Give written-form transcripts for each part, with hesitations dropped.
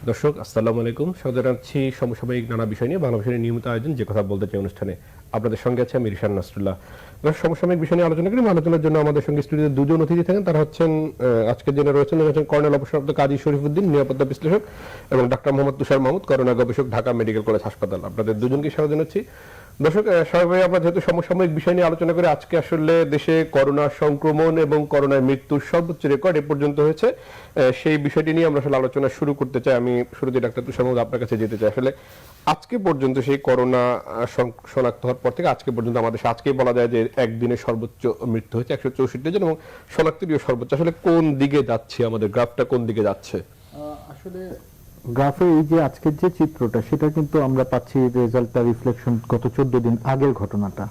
দর্শক আসসালামু আলাইকুম, স্বাগত জানাচ্ছি সমসাময়িক নানা বিষয় নিয়ে বাংলা ভাষার নিয়মিত আয়োজন যে কথা বলতে চাই অনুষ্ঠানে। আপনাদের সঙ্গে আছে আমি রিশান নাসরুল্লাহ। সমসাময়িক বিষয় নিয়ে আলোচনা করি। আলোচনার জন্য আমাদের সঙ্গে স্টুডিওতে দুজন অতিথি থাকেন। তারা হচ্ছেন আজকের জন্য রয়েছেন কর্নেল অবসরপ্রাপ্ত কাজী শরীফউদ্দিন, নিরাপত্তা বিশ্লেষক, এবং ডাক্তার মোহাম্মদ তুষার মাহমুদ, করোনা গবেষক, ঢাকা মেডিকেল কলেজ হাসপাতাল। আপনাদের দুজনকে স্বাগত জানাচ্ছি। দর্শক, স্বাভাবিক আমরা যেহেতু সমসাময়িক বিষয় নিয়ে আলোচনা করে, আজকে আসলে দেশে করোনা সংক্রমণ এবং করোনায় মৃত্যুর সর্বোচ্চ রেকর্ড এ পর্যন্ত হয়েছে, সেই বিষয়টি নিয়ে আমরা আসলে আলোচনা শুরু করতে চাই। আমি শুরুতে ডাক্তার তুষার মাহমুদ আপনার কাছে যেতে চাই। আসলে আজকে পর্যন্ত সেই করোনা শনাক্ত হওয়ার পর থেকে আজকে পর্যন্ত আমাদের আজকেই বলা যায় যে একদিনে সর্বোচ্চ মৃত্যু হয়েছে 164 জন এবং শনাক্তেরও সর্বোচ্চ। আসলে কোন দিকে যাচ্ছে, আমাদের গ্রাফটা কোন দিকে যাচ্ছে? আসলে গ্রাফে এই যে আজকের যে চিত্রটা, সেটা কিন্তু আমরা পাচ্ছি রেজাল্টটা রিফ্লেকশন গত 14 দিন আগের ঘটনাটা।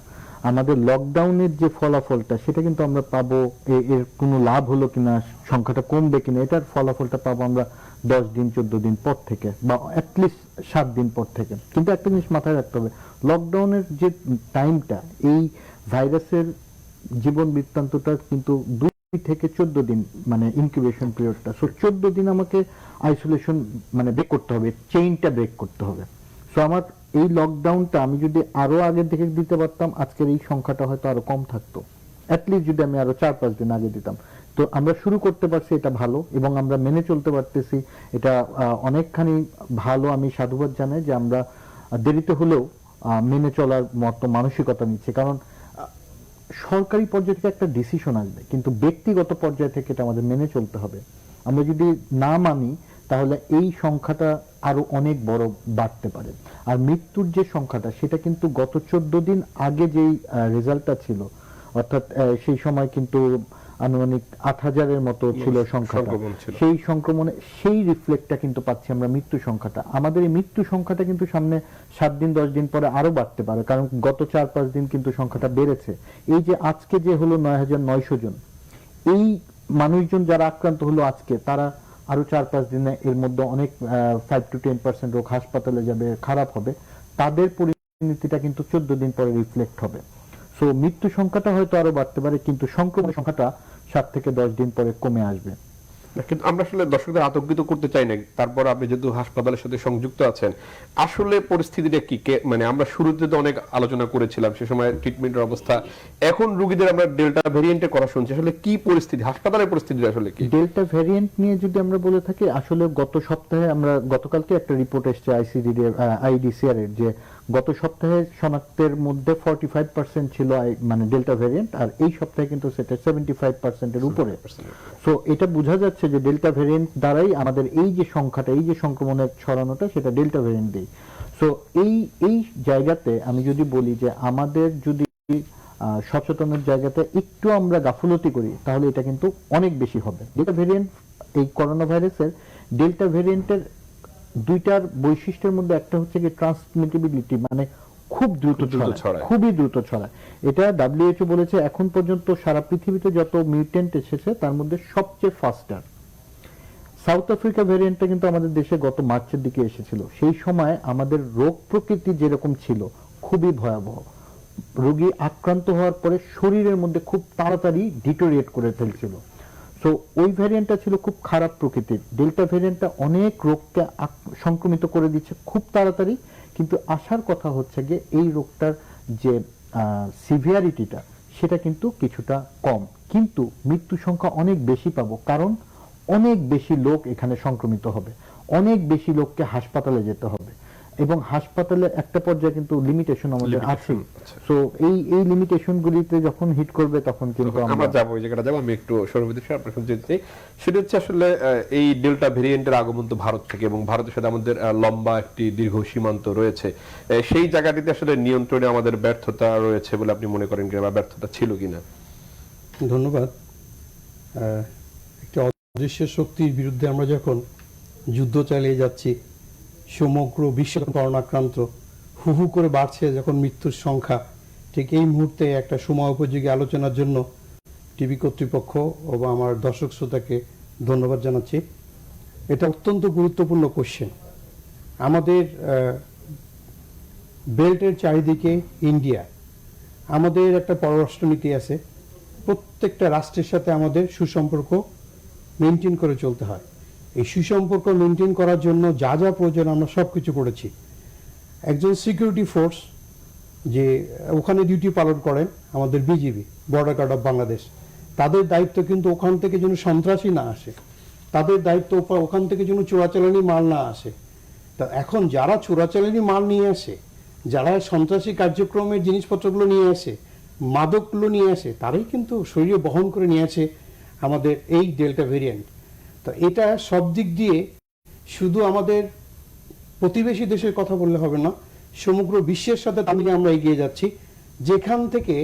আমাদের লকডাউনের যে ফলাফলটা, সেটা কিন্তু আমরা পাবো এর কোনো লাভ হলো কিনা, সংখ্যাটা কমবে কিনা, এটার ফলাফলটা পাবো আমরা 10 দিন 14 দিন পর থেকে, বা অ্যাটলিস্ট 7 দিন পর থেকে। কিন্তু একটা জিনিস মাথায় রাখতে হবে, লকডাউনের যে টাইমটা, এই ভাইরাসের জীবন বৃত্তান্তটা কিন্তু 2 থেকে 14 দিন, মানে ইনকিউবেশন পিরিয়ডটা। সো 14 দিন আমাকে আইসোলেশন মানে ব্রেক করতে হবে, চেইনটা ব্রেক করতে হবে। সো আমার এই লকডাউনটা আমি যদি আরো আগে থেকে দিতে পারতাম, আজকের এই সংখ্যাটা হয়তো আরো কম থাকতো। অ্যাটলিস্ট যদি আমি আরো 4-5 দিন আগে দিতাম। তো আমরা শুরু করতে পারছি, এটা ভালো, এবং আমরা মেনে চলতে পারতেছি, এটা অনেকখানি ভালো। আমি সাধুবাদ জানাই যে আমরা দেরিতে হলেও মেনে চলার মতো মানসিকতা নিচ্ছে। কারণ সরকারি পর্যায়ে থেকে একটা ডিসিশন আসবে, কিন্তু ব্যক্তিগত পর্যায়ে থেকে এটা আমাদের মেনে চলতে হবে। আমরা যদি না মানি, তাহলে এই সংখ্যাটা আরো অনেক বড় বাড়তে পারে। আর মৃত্যুর যে সংখ্যাটা, সেটা কিন্তু গত 14 দিন আগে যেই রেজাল্টটা ছিল, অর্থাৎ সেই সময় কিন্তু আনুমানিক 8,000-এর মতো ছিল সংখ্যাটা। সেই সংক্রমণে সেই রিফ্লেক্টটা কিন্তু পাচ্ছি আমরা মৃত্যু সংখ্যাটা। আমাদের এই মৃত্যু সংখ্যাটা কিন্তু সামনে 7 দিন 10 দিন পরে আরো বাড়তে পারে, কারণ গত 4-5 দিন কিন্তু সংখ্যাটা বেড়েছে। এই যে আজকে যে হলো 9,900 জন, এই মানুষজন যারা আক্রান্ত হলো আজকে, তারা আরো 4-5 দিনে এর মধ্যে অনেক 5 to 10% রোগ হাসপাতালে যাবে, খারাপ হবে। তাদের পরিণতিটা কিন্তু 14 দিন পরে রিফ্লেক্ট হবে। সো মৃত্যু সংখ্যাটা হয়তো আরো বাড়তে পারে, কিন্তু সংক্রমণ সংখ্যাটা 7 থেকে 10 দিন পরে কমে আসবে। কিন্তু আমরা আসলে দর্শকদের আতঙ্কিত করতে চাই না। তারপর আপনি যেহেতু হাসপাতালের সাথে সংযুক্ত আছেন, আসলে পরিস্থিতিটা কি? মানে আমরা শুরুতে তো অনেক আলোচনা করেছিলাম সে সময় ট্রিটমেন্টের অবস্থা, এখন রোগীদের আমরা ডেল্টা ভেরিয়েন্টে করা শুনছি। আসলে কি পরিস্থিতি, হাসপাতালের পরিস্থিতি আসলে কি? ডেল্টা ভেরিয়েন্ট নিয়ে যদি আমরা বলে থাকি, আসলে গত সপ্তাহে আমরা, গতকালকে একটা রিপোর্ট এসেছে আইডিসিআর এর, যে গত সপ্তাহে শনাক্তের মধ্যে 45% ছিল মানে ডেল্টা ভেরিয়েন্ট, আর এই সপ্তাহে কিন্তু সেটা 75% এর উপরে। সো এটা বোঝা যাচ্ছে যে ডেল্টা ভেরিয়েন্ট দ্বারাই আমাদের এই যে সংখ্যাটা, এই যে সংক্রমণের ছড়ানোটা, সেটা ডেল্টা ভেরিয়েন্ট দেই। সো এই জায়গাতে আমি যদি বলি যে আমাদের যদি সচেতনের জায়গাতে একটু আমরা গাফুলতি করি, তাহলে এটা কিন্তু অনেক বেশি হবে। ডেল্টা ভেরিয়েন্ট, এই করোনা ভাইরাসের ডেল্টা ভেরিয়েন্টের দুইটার বৈশিষ্ট্যের মধ্যে একটা হচ্ছে কি ট্রান্সমিটেবিলিটি, মানে খুব দ্রুত ছড়ায়, খুবই দ্রুত ছড়ায়। এটা WHO বলেছে এখন পর্যন্ত সারা পৃথিবীতে যত মিউটেন্ট এসেছে, তার মধ্যে সবচেয়ে ফাস্টার। সাউথ আফ্রিকা ভেরিয়েন্টটা কিন্তু আমাদের দেশে গত মার্চের দিকে এসেছিল। সেই সময় আমাদের রোগ প্রকৃতি যেরকম ছিল, খুবই ভয়াবহ। রোগী আক্রান্ত হওয়ার পরে শরীরের মধ্যে খুব তাড়াতাড়ি ডিটোরিয়েট করে ফেলছিল। সো ওই ভ্যারিয়েন্টটা ছিল খুব খারাপ প্রকৃতির। ডেল্টা ভ্যারিয়েন্টটা অনেক রোগকে সংক্রমিত করে দিচ্ছে খুব তাড়াতাড়ি, কিন্তু আসার কথা হচ্ছে গিয়ে এই রোগটার যে সিভিয়ারিটিটা, সেটা কিন্তু কিছুটা কম, কিন্তু মৃত্যু সংখ্যা অনেক বেশি পাবো, কারণ অনেক বেশি লোক এখানে সংক্রমিত হবে, অনেক বেশি লোককে হাসপাতালে যেতে হবে, এবং হাসপাতালে একটা পর্যায়ে কিন্তু লিমিটেশন আমাদের আছে। সো এই লিমিটেশন গুলিতে যখন হিট করবে, তখন কিন্তু আমরা যাবো, ওই জায়গাটা যাবো। আমি একটু সর্ববিধি আপনার শুনতে চাই, সেটা হচ্ছে আসলে এই ডেল্টা ভেরিয়েন্টের আগমন তো ভারত থেকে, এবং ভারতের সাথে আমাদের লম্বা একটি দীর্ঘ সীমান্ত রয়েছে। সেই জায়গাটিতে আসলে নিয়ন্ত্রণে আমাদের ব্যর্থতা রয়েছে বলে আপনি মনে করেন কিনা, বা ব্যর্থতা ছিল কিনা? ধন্যবাদ। একটি অদৃশ্য শক্তির বিরুদ্ধে আমরা যখন যুদ্ধ চালিয়ে যাচ্ছি, সমগ্র বিশ্ব করোনাক্রান্ত হু হু করে বাড়ছে যখন মৃত্যুর সংখ্যা, ঠিক এই মুহূর্তে একটা সময় উপযোগী আলোচনার জন্য টিভি কর্তৃপক্ষ ও আমার দর্শক শ্রোতাকে ধন্যবাদ জানাচ্ছি। এটা অত্যন্ত গুরুত্বপূর্ণ কোশ্চেন। আমাদের বেল্টের চারিদিকে ইন্ডিয়া, আমাদের একটা পররাষ্ট্রনীতি আছে, প্রত্যেকটা রাষ্ট্রের সাথে আমাদের সুসম্পর্ক মেনটেন করে চলতে হয়। এই সুসম্পর্ক মেনটেন করার জন্য যা যা প্রয়োজন আমরা সব কিছু করেছি। একজন সিকিউরিটি ফোর্স যে ওখানে ডিউটি পালন করেন আমাদের BGB, Border Guard of Bangladesh, তাদের দায়িত্ব কিন্তু ওখান থেকে যেন সন্ত্রাসী না আসে, তাদের দায়িত্ব ওখান থেকে যেন চোরাচালানি মাল না আসে। তা এখন যারা চোরাচালানি মাল নিয়ে আসে, যারা সন্ত্রাসী কার্যক্রমের জিনিসপত্রগুলো নিয়ে আসে, মাদকগুলো নিয়ে আসে, তারাই কিন্তু শরীরে বহন করে নিয়ে আসে আমাদের এই ডেল্টা ভেরিয়েন্ট। তো এটা সব দিক দিয়ে শুধু আমাদের প্রতিবেশী দেশের কথা বললে হবে না, সমগ্র বিশ্বের সাথে তামিলে আমরা এগিয়ে যাচ্ছি। যেখান থেকে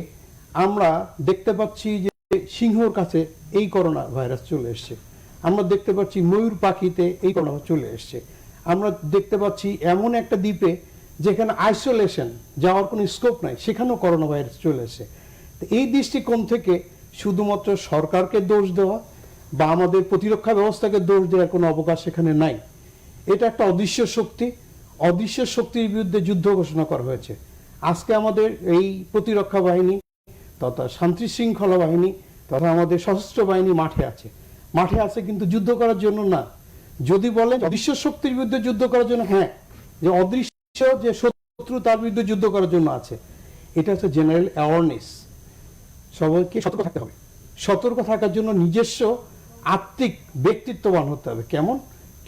আমরা দেখতে পাচ্ছি যে সিংহর কাছে এই করোনা ভাইরাস চলে এসছে, আমরা দেখতে পাচ্ছি ময়ূর পাখিতে এই করোনা চলে এসছে, আমরা দেখতে পাচ্ছি এমন একটা দ্বীপে যেখানে আইসোলেশন যাওয়ার কোনো স্কোপ নাই, সেখানেও করোনা ভাইরাস চলে এসছে। তো এই দৃষ্টিকোণ থেকে শুধুমাত্র সরকারকে দোষ দেওয়া বা আমাদের প্রতিরক্ষা ব্যবস্থাকে দোষ দেওয়ার কোনো অবকাশ সেখানে নাই। এটা একটা অদৃশ্য শক্তি, অদৃশ্য শক্তির বিরুদ্ধে যুদ্ধ ঘোষণা করা হয়েছে। আজকে আমাদের এই প্রতিরক্ষা বাহিনী তথা শান্তি শৃঙ্খলা বাহিনী তথা আমাদের সশস্ত্র বাহিনী মাঠে আছে, মাঠে আছে কিন্তু যুদ্ধ করার জন্য না। যদি বলেন অদৃশ্য শক্তির বিরুদ্ধে যুদ্ধ করার জন্য, হ্যাঁ, যে অদৃশ্য যে শত্রু তার বিরুদ্ধে যুদ্ধ করার জন্য আছে। এটা হচ্ছে জেনারেল অ্যাওয়ারনেস। সবাইকে সতর্ক থাকতে হবে। সতর্ক থাকার জন্য নিজস্ব আত্মিক ব্যক্তিত্ববান হতে হবে। কেমন?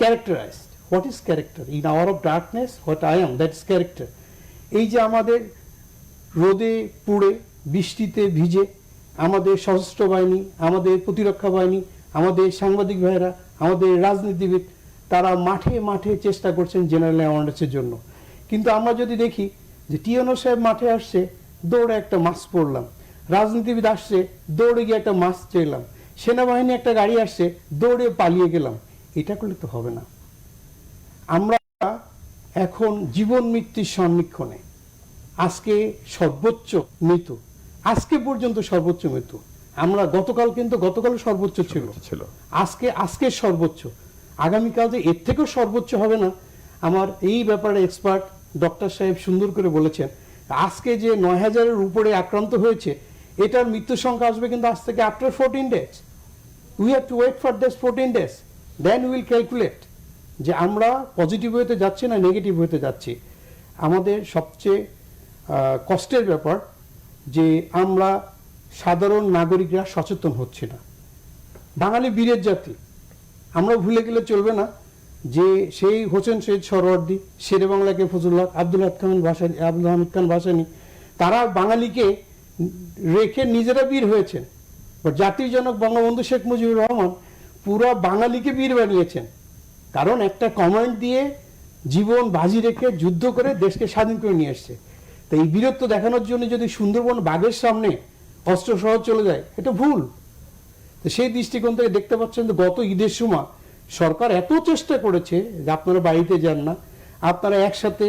Characterised. What is character? In our of darkness what I am, that is character. এই যে আমাদের রোদে পুড়ে বৃষ্টিতে ভিজে আমাদের সশস্ত্র বাহিনী, আমাদের প্রতিরক্ষা বাহিনী, আমাদের সাংবাদিক ভাইরা, আমাদের রাজনীতিবিদ, তারা মাঠে মাঠে চেষ্টা করছেন জেনারেল অ্যাওয়ারনেসের জন্য। কিন্তু আমরা যদি দেখি যে টিএনও সাহেব মাঠে আসছে, দৌড়ে একটা মাস্ক পরলাম, রাজনীতিবিদ আসছে, দৌড়ে গিয়ে একটা মাস্ক চাইলাম, সেনাবাহিনী একটা গাড়ি আসছে, দৌড়ে পালিয়ে গেলাম, এটা করলে তো হবে না। আমরা এখন জীবন মৃত্যুর সন্নিক্ষণে। আজকে সর্বোচ্চ মৃত্যু, আজকে পর্যন্ত সর্বোচ্চ মৃত্যু। আমরা গতকাল সর্বোচ্চ ছিল, আজকে সর্বোচ্চ। আগামীকাল যে এর থেকেও সর্বোচ্চ হবে না, আমার এই ব্যাপারে এক্সপার্ট ডক্টর সাহেব সুন্দর করে বলেছেন। আজকে যে ৯,০০০-এর উপরে আক্রান্ত হয়েছে, এটার মৃত্যু সংখ্যা আসবে কিন্তু আজ থেকে after 14 days। We have to wait for this 14 days, then will calculate যে আমরা পজিটিভ হতে যাচ্ছি না নেগেটিভ হতে যাচ্ছি। আমাদের সবচেয়ে কষ্টের ব্যাপার যে আমরা সাধারণ নাগরিকরা সচেতন হচ্ছি না। বাঙালি বীরের জাতি, আমরা ভুলে গেলে চলবে না যে সেই হোসেন শহীদ সরওয়ার্দী, শেরে বাংলা কে ফজলুল্লাহ, আব্দুল হামিদ খান ভাসানী, তারা বাঙালিকে রেখে নিজেরা বীর হয়েছেন। জাতির জনক বঙ্গবন্ধু শেখ মুজিবুর রহমান পুরা বাঙালিকে বীর বানিয়েছেন, কারণ একটা কমান্ড দিয়ে জীবন বাজি রেখে যুদ্ধ করে দেশকে স্বাধীন করে নিয়ে এসছে। তো এই বীরত্ব দেখানোর জন্য যদি সুন্দরবন বাঘের সামনে অস্ত্র সহ চলে যায়, এটা ভুল। তো সেই দৃষ্টিকোণ থেকে দেখতে পাচ্ছেন যে গত ঈদের সময় সরকার এত চেষ্টা করেছে যে আপনারা বাড়িতে যান না, আপনারা একসাথে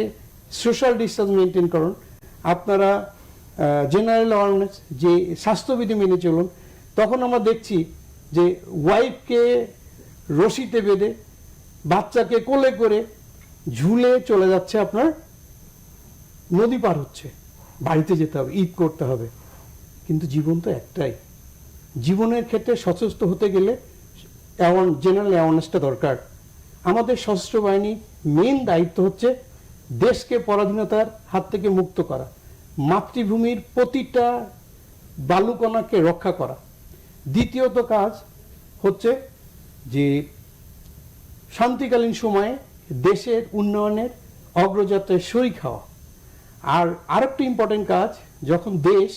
সোশ্যাল ডিস্টেন্স মেনটেন করুন, আপনারা জেনারেল অ্যাওয়ারনেস যে স্বাস্থ্যবিধি মেনে চলুন। তখন আমরা দেখছি যে ওয়াইফকে রশিতে বেঁধে বাচ্চাকে কোলে করে ঝুলে চলে যাচ্ছে, আপনার নদী পার হচ্ছে, বাড়িতে যেতে হবে, ঈদ করতে হবে। কিন্তু জীবন তো একটাই। জীবনের ক্ষেত্রে সচেষ্ট হতে গেলে জেনারেল অ্যাওয়ারনেসটা দরকার। আমাদের সশস্ত্র বাহিনীর মেইন দায়িত্ব হচ্ছে দেশকে পরাধীনতার হাত থেকে মুক্ত করা, মাতৃভূমির প্রতিটা বালুকণাকে রক্ষা করা। দ্বিতীয়ত কাজ হচ্ছে যে শান্তিকালীন সময়ে দেশের উন্নয়নের অগ্রযাত্রায় শরিক হওয়া। আর আরেকটা ইম্পর্টেন্ট কাজ, যখন দেশ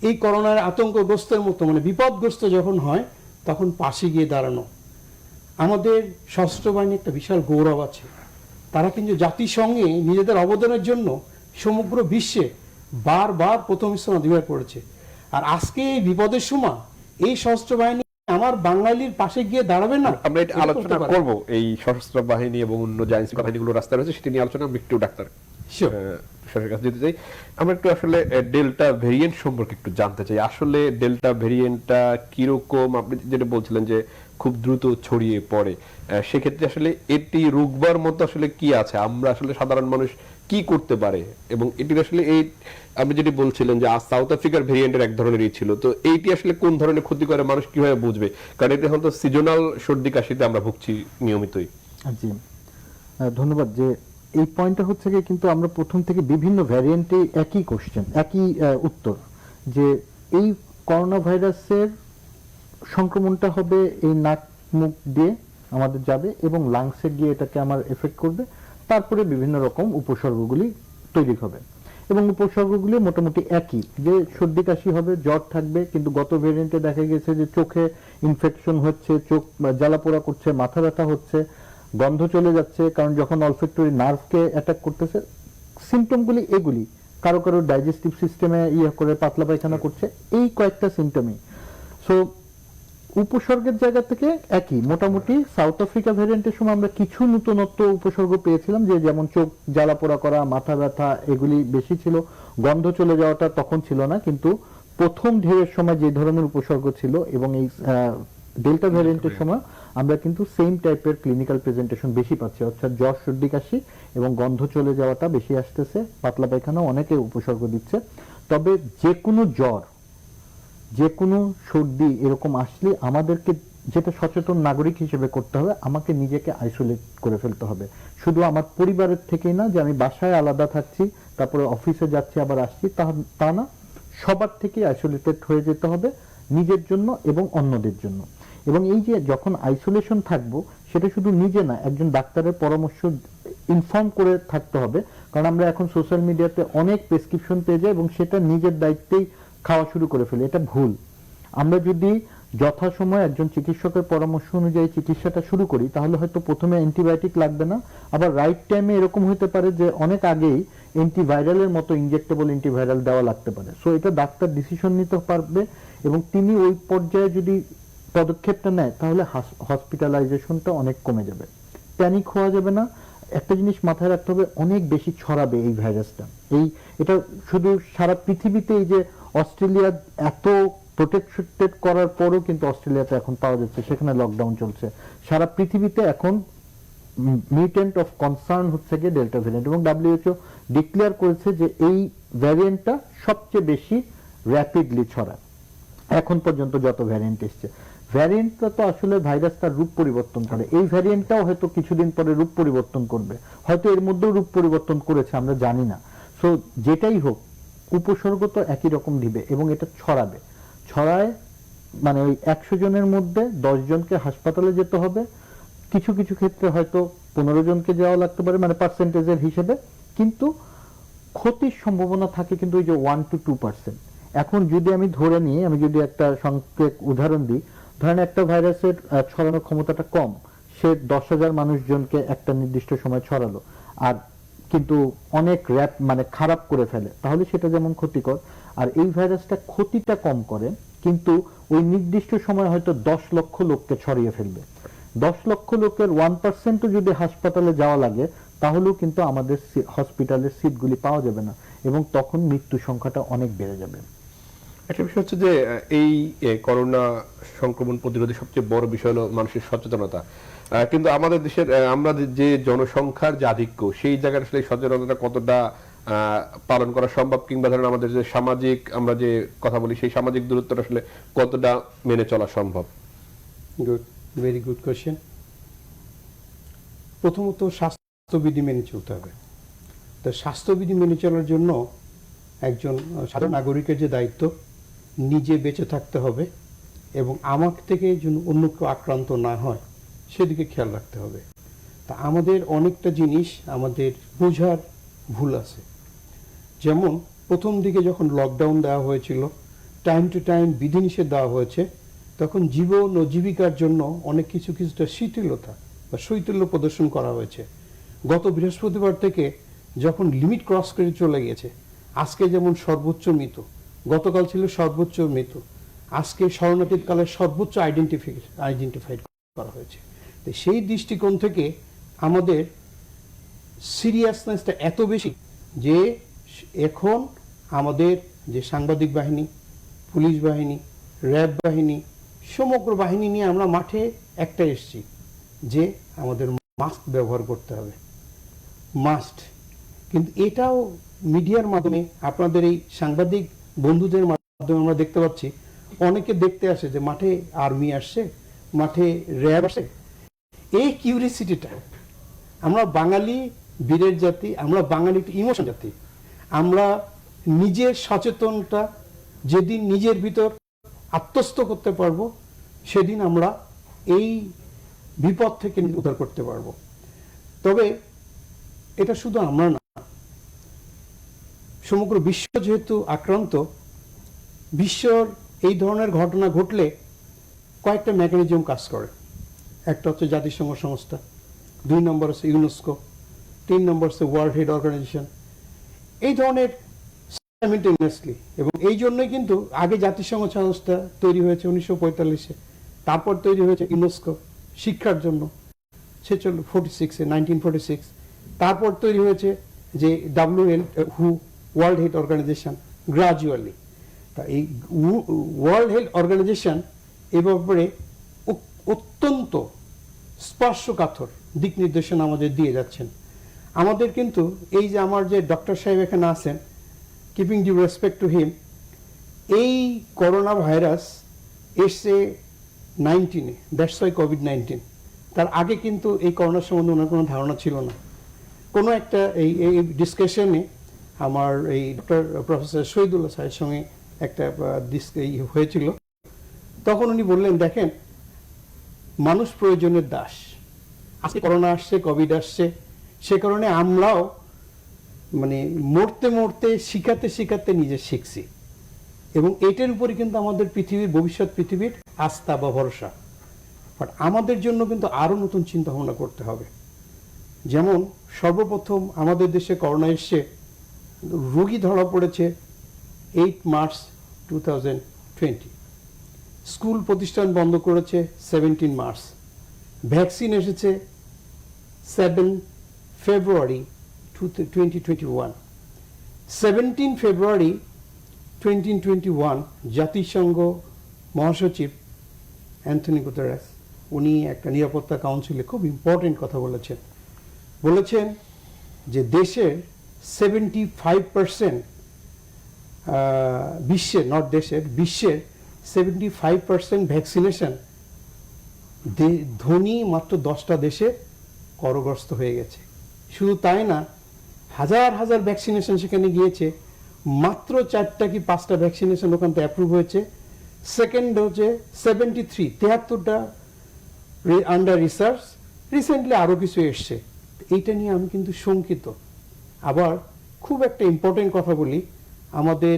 এই করোনার আতঙ্কগ্রস্তের মতো মানে বিপদগ্রস্ত যখন হয়, তখন পাশে গিয়ে দাঁড়ানো। আমাদের সশস্ত্র বাহিনী একটা বিশাল গৌরব আছে। তারা কিন্তু জাতিসংঘে নিজেদের অবদানের জন্য সমগ্র বিশ্বে বারবার প্রথম স্থান অধিকার করেছে। আর আজকে এই বিপদের সময় এই সশস্ত্র বাহিনী আমার বাঙালির পাশে গিয়ে দাঁড়াবে না। আমরা এটা আলোচনা করব, এই সশস্ত্র বাহিনী এবং অন্য যে আইনশৃঙ্খলা বাহিনীগুলো রাস্তায় রয়েছে সেটা নিয়ে আলোচনা। আমি একটু ডাক্তার কাছে যেতে চাই। আমরা একটু আসলে ডেল্টা ভেরিয়েন্ট সম্পর্কে একটু জানতে চাই। আসলে ডেল্টা ভেরিয়েন্টটা কিরকম? আপনি যেটা বলছিলেন যে খুব দ্রুত ছড়িয়ে পড়ে, সেক্ষেত্রে আসলে এটি রুখবার মতো আসলে কি আছে? আমরা আসলে সাধারণ মানুষ কি করতে পারে, এবং এটি আসলে এই আপনি যেটি বলছিলেন যে সাউথ আফ্রিকার ভেরিয়েন্টের এক ধরনেরই ছিল, তো এইটি আসলে কোন ধরনের ক্ষতি করে মানুষ কিভাবে বুঝবে? কারণ এটি এখন তো সিজনাল সর্দি কাশিতে আমরা ভুগছি নিয়মিতই। জি, ধন্যবাদ। যে এই পয়েন্টটা হচ্ছে কি, কিন্তু আমরা প্রথম থেকে বিভিন্ন ভ্যারিয়েন্টে একই কোশ্চেন, একই উত্তর, যে এই করোনা ভাইরাসের সংক্রমণটা হবে এই নাক মুখ দিয়ে আমাদের যাবে এবং লাংসে গিয়ে এটাকে আমার এফেক্ট করবে, তারপরে বিভিন্ন রকম উপসর্গগুলি তৈরি হবে এবং উপসর্গগুলি মোটামুটি একই, যে সর্দি কাশি হবে, জ্বর থাকবে, কিন্তু গত ভেরিয়েন্টে দেখা গেছে যে চোখে ইনফেকশন হচ্ছে, চোখ জ্বালাপোড়া করছে, মাথা ব্যথা হচ্ছে, গন্ধ চলে যাচ্ছে, কারণ যখন অলফ্যাক্টরি নার্ভকে অ্যাটাক করতেছে। সিমটমগুলি এগুলি, কারো কারো ডাইজেস্টিভ সিস্টেমে করে পাতলা পায়খানা করছে, এই কয়েকটা সিমটমই। সো উপসর্গের জায়গা থেকে একই মোটামুটি। সাউথ আফ্রিকা ভ্যারিয়েন্টের সময় আমরা কিছু নতুনত্ব উপসর্গ পেয়েছিলাম, যে যেমন চোখ জ্বালাপোড়া করা, মাথা ব্যথা, এগুলি বেশি ছিল, গন্ধ চলে যাওয়াটা তখন ছিল না। কিন্তু প্রথম ঢেউয়ের সময় যে ধরনের উপসর্গ ছিল এবং এই ডেল্টা ভ্যারিয়েন্টের সময় আমরা কিন্তু সেম টাইপের ক্লিনিক্যাল প্রেজেন্টেশন বেশি পাচ্ছি, অর্থাৎ জ্বর, সর্দি কাশি এবং গন্ধ চলে যাওয়াটা বেশি আসতেছে, পাতলা পায়খানা অনেকে উপসর্গ দিচ্ছে। তবে যে কোনো জ্বর, যে কোনো সর্দি এরকম আসলে আমাদেরকে যেটা সচেতন নাগরিক হিসেবে করতে হবে, আমাকে নিজেকে আইসোলেট করে ফেলতে হবে। শুধু আমার পরিবারের থেকেই না, যে আমি বাসায় আলাদা থাকছি, তারপরে অফিসে যাচ্ছি আবার আসছি, তা না, সবার থেকে আইসোলেটেড হয়ে যেতে হবে, নিজের জন্য এবং অন্যদের জন্য। এবং এই যে যখন আইসোলেশন থাকবো, সেটা শুধু নিজে না, একজন ডাক্তারের পরামর্শ ইনফর্ম করে থাকতে হবে, কারণ আমরা এখন সোশ্যাল মিডিয়াতে অনেক প্রেসক্রিপশন পেয়ে যাই এবং সেটা নিজের দায়িত্বেই খাওয়া শুরু করে ফেলে। এটা ভুল। আমরা যদি যথাসময়ে একজন চিকিৎসকের পরামর্শ অনুযায়ী চিকিৎসাটা শুরু করি, তাহলে হয়তো প্রথমে অ্যান্টিবায়োটিক লাগবে না, আবার রাইট টাইমে এরকম হতে পারে যে অনেক আগেই অ্যান্টিভাইরালের মতো ইনজেক্টেবল অ্যান্টিভাইরাল দেওয়া লাগতে পারে। সো এটা ডাক্তার ডিসিশন নিতে পারবে এবং তিনি ওই পর্যায়ে যদি পদক্ষেপটা নেয়, তাহলে হসপিটালাইজেশনটা অনেক কমে যাবে। প্যানিক হওয়া যাবে না। একটা জিনিস মাথায় রাখতে হবে, অনেক বেশি ছড়াবে এই ভাইরাসটা। এটা শুধু সারা পৃথিবীতে, এই যে অস্ট্রেলিয়া এত প্রোটেক্টেড করার পরও কিন্তু অস্ট্রেলিয়াতে এখন পাওয়া যাচ্ছে, সেখানে লকডাউন চলছে। সারা পৃথিবীতে এখন মিউটেন্ট অফ কনসার্ন হচ্ছে গিয়ে ডেল্টা ভ্যারিয়েন্ট, এবং WHO ডিক্লেয়ার করেছে যে এই ভ্যারিয়েন্টটা সবচেয়ে বেশি র্যাপিডলি ছড়ায় এখন পর্যন্ত যত ভ্যারিয়েন্ট এসছে। ভ্যারিয়েন্টটা তো আসলে ভাইরাস তার রূপ পরিবর্তন করে, এই ভ্যারিয়েন্টটাও হয়তো কিছুদিন পরে রূপ পরিবর্তন করবে, হয়তো এর মধ্যেও রূপ পরিবর্তন করেছে, আমরা জানি না। সো যেটাই হোক, উপসর্গ তো একই রকম দিবে এবং এটা ছড়ায়, মানে ওই 100 জনের মধ্যে 10 জনকে হাসপাতালে যেতে হবে, কিছু কিছু ক্ষেত্রে হয়তো 15 জনকে যাওয়া লাগতে পারে, মানে পার্সেন্টেজের হিসেবে, কিন্তু ক্ষতির সম্ভাবনা থাকে কিন্তু ওই যে 1 to 2%। এখন যদি আমি ধরে নিই, আমি যদি একটা সংক্ষেপ উদাহরণ দিই, ধরেন একটা ভাইরাসের ছড়ানোর ক্ষমতাটা কম, সে 10,000 মানুষজনকে একটা নির্দিষ্ট সময় ছড়ালো, আর কিন্তু অনেক মানে খারাপ করে ফেলে, তাহলে সেটা যেমন ক্ষতিকর। আর এই ভাইরাসটা ক্ষতিটা কম করে, কিন্তু ওই নির্দিষ্ট সময় হয়তো 10 লক্ষ লোককে ছড়িয়ে ফেলবে। 10 লক্ষ লোকের 1% যদি হাসপাতালে যাওয়া লাগে, তাহলেও কিন্তু আমাদের হসপিটালের সিটগুলি পাওয়া যাবে না এবং তখন মৃত্যু সংখ্যাটা অনেক বেড়ে যাবে। একটা বিষয় হচ্ছে যে এই করোনা সংক্রমণ প্রতিরোধে সবচেয়ে বড় বিষয় হলো মানুষের সচেতনতা। কিন্তু আমাদের দেশের আমরা যে জনসংখ্যার যে আধিক্য, সেই জায়গায় আসলে সচেতনতা কতটা পালন করা সম্ভব, কিংবা ধরেন আমাদের যে সামাজিক, আমরা যে কথা বলি, সেই সামাজিক দূরত্বটা আসলে কতটা মেনে চলা সম্ভব? Good, very good question. প্রথমত স্বাস্থ্যবিধি মেনে চলতে হবে। তো স্বাস্থ্যবিধি মেনে চলার জন্য একজন সাধারণ নাগরিকের যে দায়িত্ব, নিজে বেঁচে থাকতে হবে এবং আমার থেকে যেন অন্য কেউ আক্রান্ত না হয় সেদিকে খেয়াল রাখতে হবে। তা আমাদের অনেকটা জিনিস আমাদের বোঝার ভুল আছে। যেমন প্রথম দিকে যখন লকডাউন দেওয়া হয়েছিল, টাইম টু টাইম বিধিনিষেধ দেওয়া হয়েছে, তখন জীবন ও জীবিকার জন্য অনেক কিছুটা শিথিলতা বা শৈথিল্য প্রদর্শন করা হয়েছে। গত বৃহস্পতিবার থেকে যখন লিমিট ক্রস করে চলে গেছে, আজকে যেমন সর্বোচ্চ মৃত, গতকাল ছিল সর্বোচ্চ মৃত, আজকে শরণার্থীর কালের সর্বোচ্চ আইডেন্টিফাইড করা হয়েছে। তো সেই দৃষ্টিকোণ থেকে আমাদের সিরিয়াসনেসটা এত বেশি যে এখন আমাদের যে সাংবাদিক বাহিনী, পুলিশ বাহিনী, র্যাব বাহিনী, সমগ্র বাহিনী নিয়ে আমরা মাঠে একটা এসেছি যে আমাদের মাস্ক ব্যবহার করতে হবে, মাস্ট। কিন্তু এটাও মিডিয়ার মাধ্যমে আপনাদের এই সাংবাদিক বন্ধুদের মাধ্যমে আমরা দেখতে পাচ্ছি, অনেকে দেখতে আসে যে মাঠে আর্মি আসছে, মাঠে র্যাব আসে। এই কিউরিসিটিটা, আমরা বাঙালি বীরের জাতি, আমরা বাঙালি একটু ইমোশন জাতি। আমরা নিজের সচেতনতা যেদিন নিজের ভিতর আত্মস্থ করতে পারবো, সেদিন আমরা এই বিপদ থেকে উদ্ধার করতে পারবো। তবে এটা শুধু আমরা না, সমগ্র বিশ্ব যেহেতু আক্রান্ত, বিশ্বর এই ধরনের ঘটনা ঘটলে কয়েকটা মেকানিজম কাজ করে। একটা হচ্ছে জাতিসংঘ সংস্থা, 2 নম্বর হচ্ছে ইউনেস্কো, 3 নম্বর হচ্ছে ওয়ার্ল্ড হেলথ অর্গানাইজেশন। এই ধরনের সাইমেলটেনিয়াসলি, এবং এই জন্যই কিন্তু আগে জাতিসংঘ সংস্থা তৈরি হয়েছে 1945-এ, তারপর তৈরি হয়েছে ইউনেস্কো শিক্ষার জন্য 1946, তারপর তৈরি হয়েছে যে ওয়ার্ল্ড হেলথ অর্গানাইজেশন গ্রাজুয়ালি। তা এই ওয়ার্ল্ড হেলথ অর্গানাইজেশন এ ব্যাপারে অত্যন্ত স্পর্শকাতর দিক নির্দেশনা আমাদের দিয়ে যাচ্ছেন। আমাদের কিন্তু এই যে আমার যে ডক্টর সাহেব এখানে আছেন, keeping due respect to him, এই করোনা ভাইরাস এসছে 19-এ, দ্যাটস ওয়াই কোভিড-19। তার আগে কিন্তু এই করোনার সম্বন্ধে ওনার কোনো ধারণা ছিল না। কোনো একটা এই ডিসকাশনে আমার এই ডক্টর প্রফেসর শহীদুল্লাহ স্যারের সঙ্গে একটা হয়েছিল, তখন উনি বললেন, দেখেন, মানুষ প্রয়োজনের দাস। আজকে করোনা আসছে, কোভিড আসছে, সে কারণে আমরাও মানে মরতে মরতে শিখাতে শিখাতে নিজে শিখছি, এবং এটার উপরে কিন্তু আমাদের পৃথিবীর ভবিষ্যৎ পৃথিবীর আস্থা বা ভরসা। বাট আমাদের জন্য কিন্তু আরো নতুন চিন্তা ভাবনা করতে হবে। যেমন সর্বপ্রথম আমাদের দেশে করোনা এসছে, রোগী ধরা পড়েছে 8 মার্চ 2020, স্কুল প্রতিষ্ঠান বন্ধ করেছে 17 মার্চ, ভ্যাকসিন এসেছে 7 ফেব্রুয়ারি 2021। 17 ফেব্রুয়ারি 2021 জাতিসংঘ মহাসচিব অ্যান্থনি গুতেরেস উনি একটা নিরাপত্তা কাউন্সিলে খুব ইম্পর্টেন্ট কথা বলেছেন যে দেশের 75% বিশ্বের, নট দেশের, বিশ্বের 75% ভ্যাকসিনেশন ধনী মাত্র 10টা দেশে করগ্রস্ত হয়ে গেছে। শুধু তাই না, হাজার হাজার ভ্যাকসিনেশন সেখানে গিয়েছে, মাত্র 4টা কি 5টা ভ্যাকসিনেশন ওখান থেকে অ্যাপ্রুভ হয়েছে। সেকেন্ড হচ্ছে 73টা আন্ডার রিসার্চ, রিসেন্টলি আরও কিছু এসছে। এইটা নিয়ে আমি কিন্তু শঙ্কিত। আবার খুব একটা ইম্পর্টেন্ট কথা বলি, আমাদের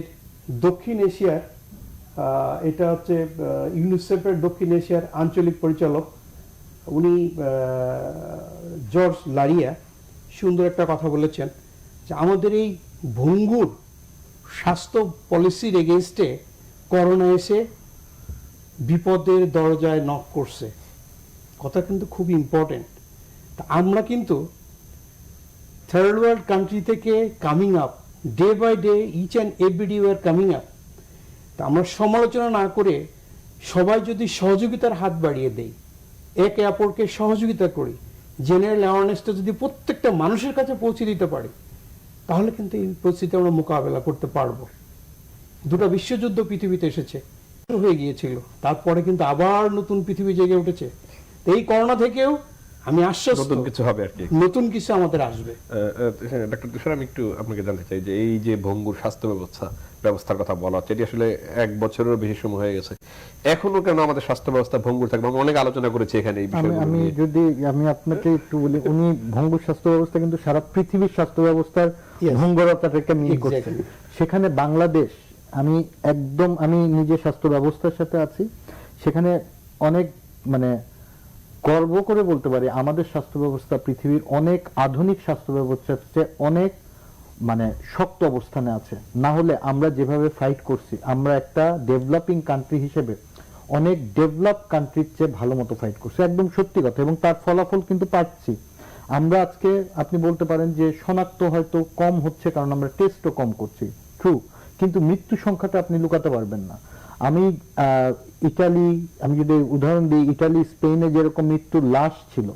দক্ষিণ এশিয়ার, এটা হচ্ছে ইউনিসেফের দক্ষিণ এশিয়ার আঞ্চলিক পরিচালক, উনি জর্জ লারিয়া, সুন্দর একটা কথা বলেছেন যে আমাদের এই ভঙ্গুর স্বাস্থ্য পলিসির এগেইনস্টে করোনা এসে বিপদের দরজায় নক করছে। কথা কিন্তু খুব ইম্পর্টেন্ট। তা আমরা কিন্তু থার্ড ওয়ার্ল্ড কান্ট্রি থেকে coming up, day by day, each and every day we're coming up. তা আমরা সমালোচনা না করে সবাই যদি সহযোগিতার হাত বাড়িয়ে দেই, একে অপরকে সহযোগিতা করি, জেনারেল অ্যাওয়ারনেসটা যদি প্রত্যেকটা মানুষের কাছে পৌঁছে দিতে পারি, তাহলে কিন্তু এই পরিস্থিতি আমরা মোকাবেলা করতে পারবো। 2টা বিশ্বযুদ্ধ পৃথিবীতে এসেছে, হয়ে গিয়েছিল, তারপরে কিন্তু আবার নতুন পৃথিবী জেগে উঠেছে। তো এই করোনা থেকেও আমি আশ্বস্ত, নতুন কিছু হবে আর কি, নতুন কিছু আমাদের আসবে। ডক্টর তুষার, আমি একটু আপনাকে জানতে চাই যে এই যে ভঙ্গুর স্বাস্থ্য ব্যবস্থার কথা বলা হচ্ছে, এটি আসলে 1 বছরেরও বেশি সময় হয়ে গেছে, এখনো কেন আমাদের স্বাস্থ্য ব্যবস্থা ভঙ্গুর থাকবে? আমরা অনেক আলোচনা করেছি এখানে এই বিষয়ে। আমি আপনাকে একটু বলি, উনি ভঙ্গুর স্বাস্থ্য ব্যবস্থা কিন্তু সারা পৃথিবীর স্বাস্থ্য ব্যবস্থার ভঙ্গুরতাটাকে নিয়ে করছেন। সেখানে বাংলাদেশ, আমি নিজে স্বাস্থ্য ব্যবস্থার সাথে আছি, সেখানে অনেক মানে গর্ব করে বলতে পারি আমাদের স্বাস্থ্য ব্যবস্থা পৃথিবীর অনেক আধুনিক স্বাস্থ্য ব্যবস্থার চেয়ে অনেক মানে শক্ত অবস্থানে আছে। না হলে আমরা যেভাবে ফাইট করছি, আমরা একটা ডেভেলপিং কান্ট্রি হিসেবে অনেক ডেভেলপ কান্ট্রির চেয়ে ভালো মতো ফাইট করছি, একদম সত্যি কথা, এবং তার ফলাফল কিন্তু পাচ্ছি আমরা। আজকে আপনি বলতে পারেন যে শনাক্ত হয়তো কম হচ্ছে কারণ আমরা টেস্টও কম করছি, ট্রু, কিন্তু মৃত্যু সংখ্যাটা আপনি লুকাতে পারবেন না। আমি যদি উদাহরণ দিই, ইটালি, স্পেনে যেরকম মৃত্যুর লাশ ছিল,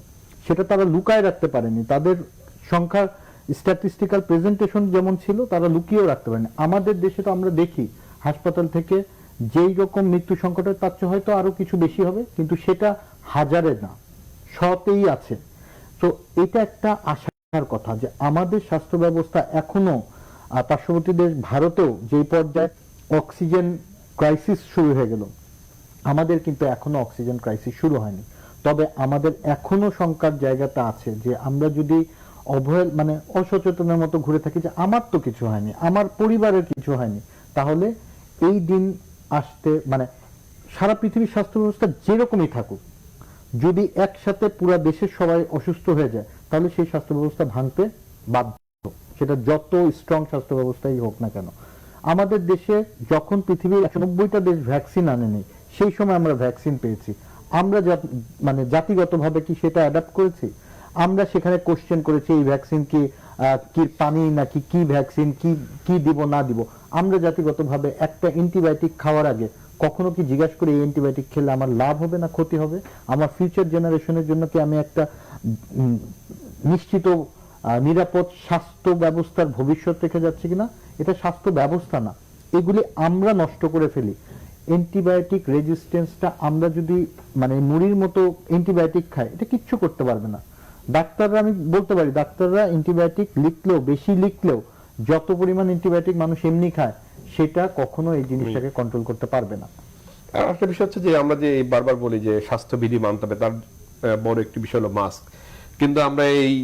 সেটা তারা লুকায় রাখতে পারেনি, তাদের সংখ্যা স্ট্যাটিস্টিক্যাল প্রেজেন্টেশন যেমন ছিল তারা লুকিয়েও রাখতে পারেনি। আমাদের দেশে তো আমরা দেখি হাসপাতাল থেকে যেই রকম মৃত্যু সংকট হয় তার চেয়ে হয়তো আরো কিছু বেশি হবে, কিন্তু সেটা হাজারে না, শতেই আছে। তো এটা একটা আশার কথা যে আমাদের স্বাস্থ্য ব্যবস্থা এখনো পার্শ্ববর্তী দেশ ভারতেও যে পর্যায়ে অক্সিজেন ক্রাইসিস শুরু হয়ে গেল, আমাদের কিন্তু এখনো অক্সিজেন ক্রাইসিস শুরু হয়নি। তবে আমাদের এখনো শঙ্কার জায়গাটা আছে যে আমরা যদি মানে অসচেতনের মতো ঘুরে থাকি যে আমার তো কিছু হয়নি, আমার পরিবারের কিছু হয়নি, তাহলে এই দিন আসতে মানে সারা পৃথিবীর স্বাস্থ্য ব্যবস্থা যেরকমই থাকুক, যদি একসাথে পুরো দেশের সবাই অসুস্থ হয়ে যায় তাহলে সেই স্বাস্থ্য ব্যবস্থা ভাঙতে বাধ্য, সেটা যত স্ট্রং স্বাস্থ্য ব্যবস্থাই হোক না কেন। আমাদের দেশে যখন পৃথিবীর 190টা দেশ ভ্যাকসিন আনেনি, সেই সময় আমরা ভ্যাকসিন পেয়েছি। আমরা মানে জাতিগতভাবে কি সেটা অ্যাডাপ্ট করেছি? আমরা সেখানে কোশ্চেন করেছি এই ভ্যাকসিন কি পানি নাকি কি ভ্যাকসিন, কি দিব না দিব। আমরা জাতিগতভাবে একটা অ্যান্টিবায়োটিক খাওয়ার আগে কখনো কি জিজ্ঞাসা করি এই অ্যান্টিবায়োটিক খেলে আমার লাভ হবে না ক্ষতি হবে, আমার ফিউচার জেনারেশনের জন্য কি আমি একটা নিশ্চিত নিরাপদ স্বাস্থ্য ব্যবস্থার ভবিষ্যৎ রেখে যাচ্ছে কিনা? এটা স্বাস্থ্য ব্যবস্থা না, এগুলি আমরা নষ্ট করে ফেলি। অ্যান্টিবায়োটিক রেজিস্ট্যান্সটা আমরা যদি মানে মুড়ির মতো অ্যান্টিবায়োটিক খাই, এটা কিচ্ছু করতে পারবে না। ডাক্তাররা, আমি বলতে পারি ডাক্তাররা অ্যান্টিবায়োটিক লিখলেও, বেশি লিখলেও যত পরিমাণ অ্যান্টিবায়োটিক মানুষ এমনি খায় সেটা কখনো এই জিনিসটাকে কন্ট্রোল করতে পারবে না। আর একটা বিষয় হচ্ছে যে আমরা যে বারবার বলি যে স্বাস্থ্যবিধি মানতে হবে, তার বড় একটি বিষয় হলো মাস্ক। কিন্তু আমরা এই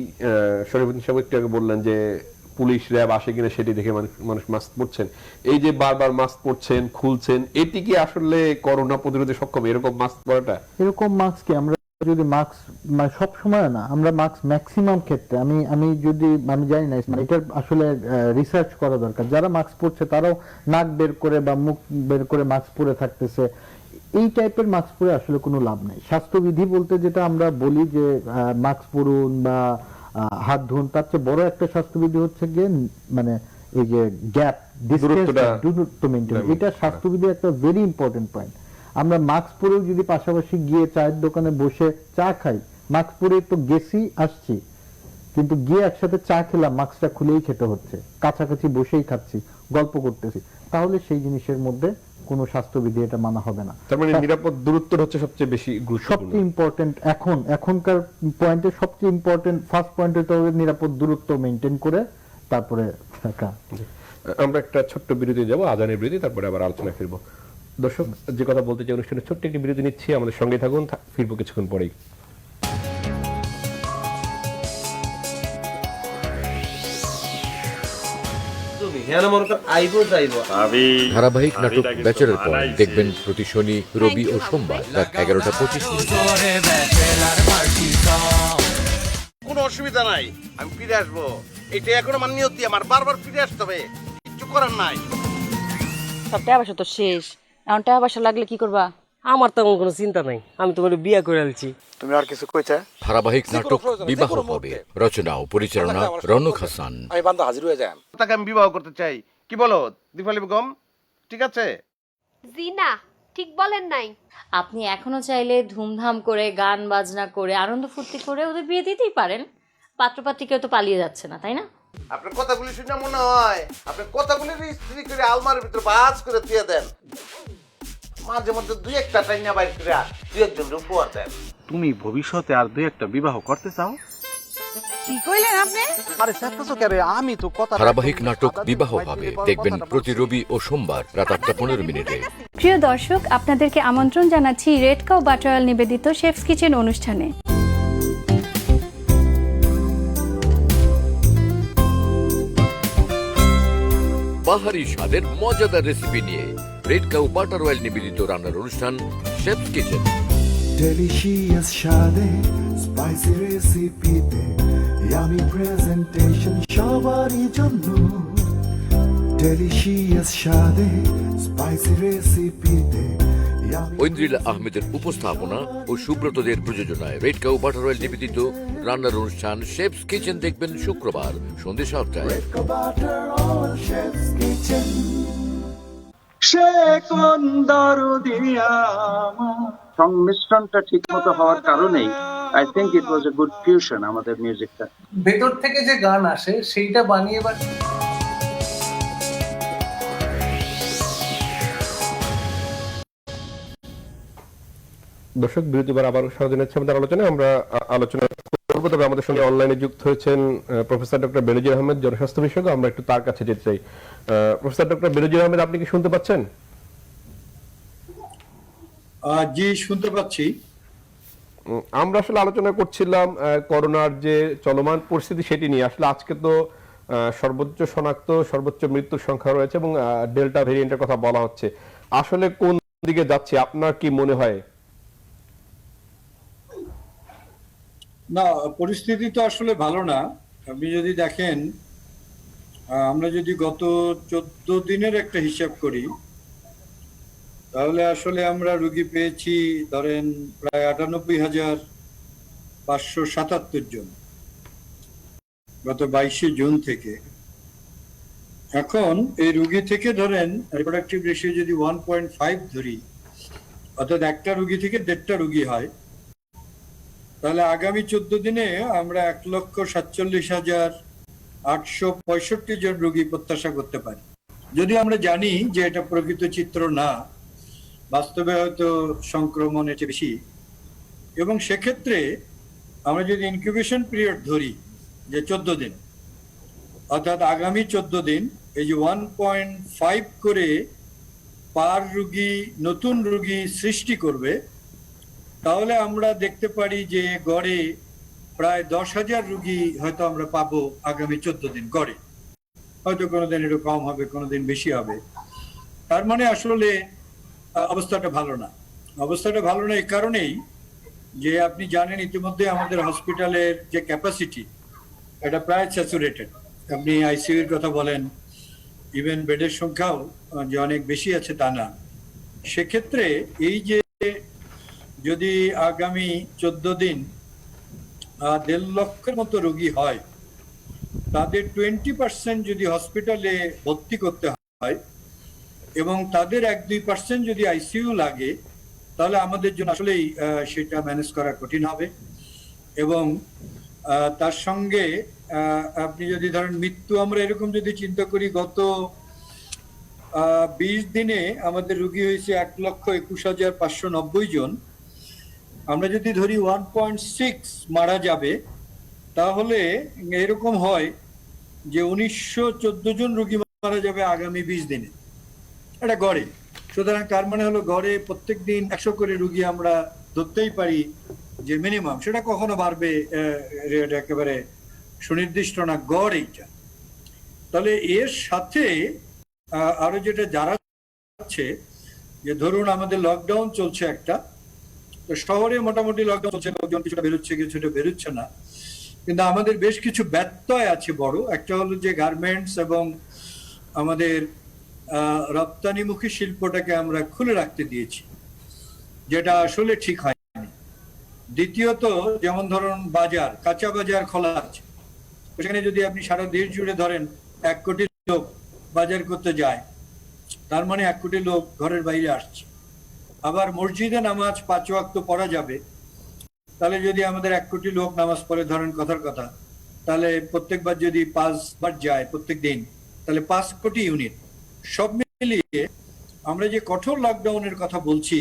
শরীফুদ্দিন সাহেব একটু আগে বললেন যে পুলিশ র্যাব আসে কিনা সেটি দেখে মানুষ মাস্ক পরছেন। এই যে বারবার মাস্ক পরছেন, খুলছেন, এটি কি আসলে করোনা প্রতিরোধে সক্ষম এরকম মাস্ক পরাটা? এরকম মাস্ক কি আমরা যদি মাস্ক মানে সব সময় না, আমরা মাস্ক ম্যাক্সিমাম ক্ষেত্রে আমি জানি না, এটার আসলে রিসার্চ করা দরকার। যারা মাস্ক পরছে তারাও নাক বের করে বা মুখ বের করে মাস্ক পরে থাকতেছে, এই টাইপের মাস্ক পরে আসলে কোনো লাভ নেই। স্বাস্থ্যবিধি বলতে যেটা আমরা বলি যে মাস্ক পরুন বা হাত ধুন, তার চেয়ে বড় একটা স্বাস্থ্যবিধি হচ্ছে গিয়ে মানে এই যে গ্যাপ, দূরত্ব মেনটেন, এটা স্বাস্থ্যবিধি একটা ভেরি ইম্পর্টেন্ট পয়েন্ট। আমরা মাস্ক পরেও যদি পাশাপাশি গিয়ে চায়ের দোকানে বসে চা খাই, মাস্ক পরে তো গেছি আসছি, কিন্তু গিয়ে একসাথে চা খেলাম মাস্কটা খুলেই খেতে হচ্ছে, কাছাকাছি বসেই খাচ্ছি, গল্প করতেছি, তাহলে সেই জিনিসের মধ্যে কোনো স্বাস্থ্যবিধি এটা মানা হবে না। তার মানে নিরাপদ দূরত্ব হচ্ছে সবচেয়ে বেশি গুরুত্বপূর্ণ, সবচেয়ে ইম্পর্টেন্ট। এখনকার পয়েন্টে সবচেয়ে ইম্পর্টেন্ট ফার্স্ট পয়েন্ট হতে হবে নিরাপদ দূরত্ব মেনটেন করে তারপরে থাকা। আমরা একটা ছোট্ট বিরতি যাব, আজানের বিরতি, তারপরে আবার আলোচনায় ফিরবো। দর্শক, যে কথা বলতে চাই অনুষ্ঠানের ছোট্ট একটি বিরতি নিচ্ছি, আমাদের সঙ্গে থাকুন, ফিরবো কিছুক্ষণ পরেই। ধারাবাহিক নাটক ব্যাচেলর পয়েন্ট দেখবেন প্রতি শনি, রবি ও সোমবার রাত 11:25। কোনো অসুবিধা নাই, আমি ফিরে আসবো। এটা এখন আমার নিয়তি, আমার বারবার ফিরে আসতে হবে, কিচ্ছু করার নাই। সব টাকা পয়সা তো শেষ, এখন টাকা পয়সা লাগলে কি করবা? আমার তেমন কোনো চিন্তা নাই, আমি তোমার বিয়ে করে আলছি। তুমি আর কিছু কইতে? ধারাবাহিক নাটক বিবাহ হবে, রচনা ও পরিচালনা রনক হাসান। আমি বান্দা হাজির হয়ে যান, তাকে আমি বিবাহ করতে চাই। কি বলো দীপালি বেগম, ঠিক আছে? জি না, ঠিক বলেন নাই। আপনি এখনো চাইলে ধুমধাম করে গান বাজনা করে আনন্দ ফুর্তি করে ওদের বিয়ে দিতেই পারেন। পাত্রপাত্রী কেউ তো পালিয়ে যাচ্ছে না, তাই না? আপনার কথাগুলি শুনে মনে হয় আপনার কথাগুলি স্ত্রী করে আলমারির ভিতরে বাজ করে দিয়ে দেন, মাঝে মধ্যে দুই একটা টাইনা বাইর করে দুই একজন উপহার দেন। তুমি ভবিষ্যতে আর দুই একটা বিবাহ করতে চাও? কি কইলেন আপনি? আরে চেষ্টা করে, আমি তো কথা। ধারাবাহিক নাটক বিবাহ হবে দেখবেন প্রতি রবি ও সোমবার রাত 8:15। প্রিয় দর্শক, আপনাদেরকে আমন্ত্রণ জানাচ্ছি রেড কাউ বাটার অয়েল নিবেদিত শেফস কিচেন অনুষ্ঠানে। বাহারি স্বাদের মজাদার রেসিপি নিয়ে রেড কাউ বাটার অয়েল নিবেদিত রান্নার অনুষ্ঠান শেফস কিচেন। Delicious স্বাদে স্পাইসি রেসিপিতে ইয়ামি প্রেজেন্টেশন সবারই জন্য। Delicious স্বাদে স্পাইসি রেসিপিতে ঐন্দ্রিলা আহমেদের উপস্থাপনা ও সুব্রতদের প্রযোজনায় রেড কাউ বাটার অয়েল নিবেদিত রান্নার অনুষ্ঠান শেফস কিচেন দেখবেন শুক্রবার সন্ধ্যে 7টায়। সংমিশ্রণটা ঠিক মতো হওয়ার কারণেই I think it was a good fusion আমাদের মিউজিকটা। ভেতর থেকে যে গান আসে সেইটা বানিয়ে দর্শক বিরতিবার আবার স্বাগত জানাচ্ছি আমাদের আলোচনায়। আমরা আলোচনা করবো, তবে আমাদের সঙ্গে অনলাইনে যুক্ত হয়েছেন প্রফেসর ডক্টর বেনজির আহমেদ, জনস্বাস্থ্য বিশেষজ্ঞ। আমরা একটু তার কাছে যেতে চাই। প্রফেসর ডক্টর বেনজির আহমেদ, আপনি কি শুনতে পাচ্ছেন? জি, শুনতে পাচ্ছি। আমরা আসলে আলোচনা করছিলাম করোনার যে চলমান পরিস্থিতি সেটি নিয়ে। আসলে আজকে তো সর্বোচ্চ শনাক্ত, সর্বোচ্চ মৃত্যুর সংখ্যা রয়েছে এবং ডেল্টা ভেরিয়েন্টের কথা বলা হচ্ছে। আসলে কোন দিকে যাচ্ছে আপনার কি মনে হয়? না, পরিস্থিতি তো আসলে ভালো না। আপনি যদি দেখেন, আমরা যদি গত 14 দিনের একটা হিসাব করি, তাহলে আসলে আমরা রোগী পেয়েছি ধরেন প্রায় 98,577 জন গত 22শে জুন থেকে। এখন এই রোগী থেকে ধরেন রিপ্রোডাক্টিভ রেশিও যদি 1.5 ধরি, অর্থাৎ একটা রোগী থেকে 1.5টা রোগী হয়, তাহলে আগামী 14 দিনে আমরা 1,47,865 জন রোগী প্রত্যাশা করতে পারি। যদি আমরা জানি যে এটা প্রকৃত চিত্র না, বাস্তবে হয়তো সংক্রমণ এর চেয়ে বেশি, এবং সেক্ষেত্রে আমরা যদি ইনকিউবেশন পিরিয়ড ধরি যে 14 দিন, অর্থাৎ আগামী 14 দিন এই যে 1.5 করে পার রোগী নতুন রোগী সৃষ্টি করবে, তাহলে আমরা দেখতে পারি যে গড়ে প্রায় 10,000 রোগী হয়তো আমরা পাবো আগামী 14 দিন গড়ে। হয়তো কোনোদিন একটু কম হবে, কোনোদিন বেশি হবে। তার মানে আসলে অবস্থাটা ভালো না। অবস্থাটা ভালো না এই কারণেই যে আপনি জানেন ইতিমধ্যে আমাদের হসপিটালের যে ক্যাপাসিটি এটা প্রায় স্যাচুরেটেড। আপনি আইসিইউর কথা বলেন, ইভেন বেডের সংখ্যাও যে অনেক বেশি আছে তা না। সেক্ষেত্রে এই যে যদি আগামী 14 দিন 1.5 লক্ষের মতো রোগী হয়, তাদের 20% যদি হসপিটালে ভর্তি করতে হয় এবং তাদের 1-2% যদি আইসিইউ লাগে, তাহলে আমাদের জন্য আসলেই সেটা ম্যানেজ করা কঠিন হবে। এবং তার সঙ্গে আপনি যদি ধরেন মৃত্যু, আমরা এরকম যদি চিন্তা করি, গত 20 দিনে আমাদের রোগী হয়েছে 1,21,590 জন। আমরা যদি ধরি 1.6 মারা যাবে, তাহলে এরকম হয় যে 1914 জন রোগী মারা যাবে আগামী 20 দিনে, এটা গড়ে। সুতরাং তার মানে হলো গড়ে প্রত্যেক দিন 100 করে রোগী আমরা ধরতেই পারি যে মিনিমাম। সেটা কখনো বাড়বে, একেবারে সুনির্দিষ্ট না, গড় এইটা। তাহলে এর সাথে আরো যেটা যারা হচ্ছে যে ধরুন আমাদের লকডাউন চলছে একটা, তো শহরে মোটামুটি লকডাউন চলছে, লোকজন কিছুটা বেরোচ্ছে, কিছুটা বেরোচ্ছে না, কিন্তু আমাদের বেশ কিছু ব্যত্যয় আছে বড়। একটা হলো যে গার্মেন্টস এবং আমাদের রপ্তানিমুখী শিল্পটাকে আমরা খুলে রাখতে দিয়েছি, যেটা আসলে ঠিক হয়নি। দ্বিতীয়ত, যেমন ধরুন বাজার, কাঁচা বাজার খোলা আছে, সেখানে যদি আপনি সারা দেশ জুড়ে ধরেন 1 কোটি লোক বাজার করতে যায়, তার মানে 1 কোটি লোক ঘরের বাইরে আসছে। আবার মসজিদে নামাজ 5 ওয়াক্ত পড়া যাবে, তাহলে যদি আমাদের 1 কোটি লোক নামাজ পড়ে ধরেন কথার কথা, তাহলে প্রত্যেকবার যদি 5 বার যায় প্রত্যেক দিন, তাহলে 5 কোটি ইউনিট। সব মিলিয়ে আমরা যে কঠোর লকডাউনের কথা বলছি,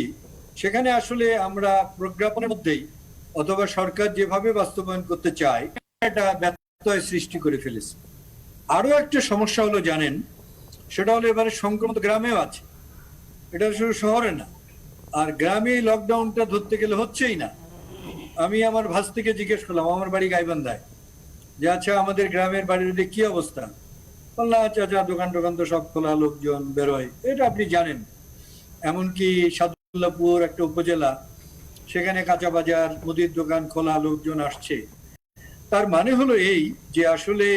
সেখানে আসলে আমরা প্রজ্ঞাপনের মধ্যেই অথবা সরকার যেভাবে বাস্তবায়ন করতে চায়, এটা ব্যত্যয় সৃষ্টি করে ফেলেছে। আরো একটা সমস্যা হলো জানেন, সেটা হলো এবারে সংক্রমিত গ্রামেও আছে, এটা শুধু শহরে না। আর গ্রামে লকডাউনটা ধরতে গেলে হচ্ছেই না। আমি আমার ভাস্তিকে জিজ্ঞেস করলাম, আমার বাড়ি গাইবান্ধায়, যে আচ্ছা আমাদের গ্রামের বাড়ির কি অবস্থা? বললাম আচ্ছা আচ্ছা, দোকান টোকান তো সব খোলা, লোকজন বেরোয়, এটা আপনি জানেন। এমনকি সাদুল্লাপুর একটা উপজেলা, সেখানে কাঁচা বাজার, মুদির দোকান খোলা, লোকজন আসছে। তার মানে হলো এই যে আসলে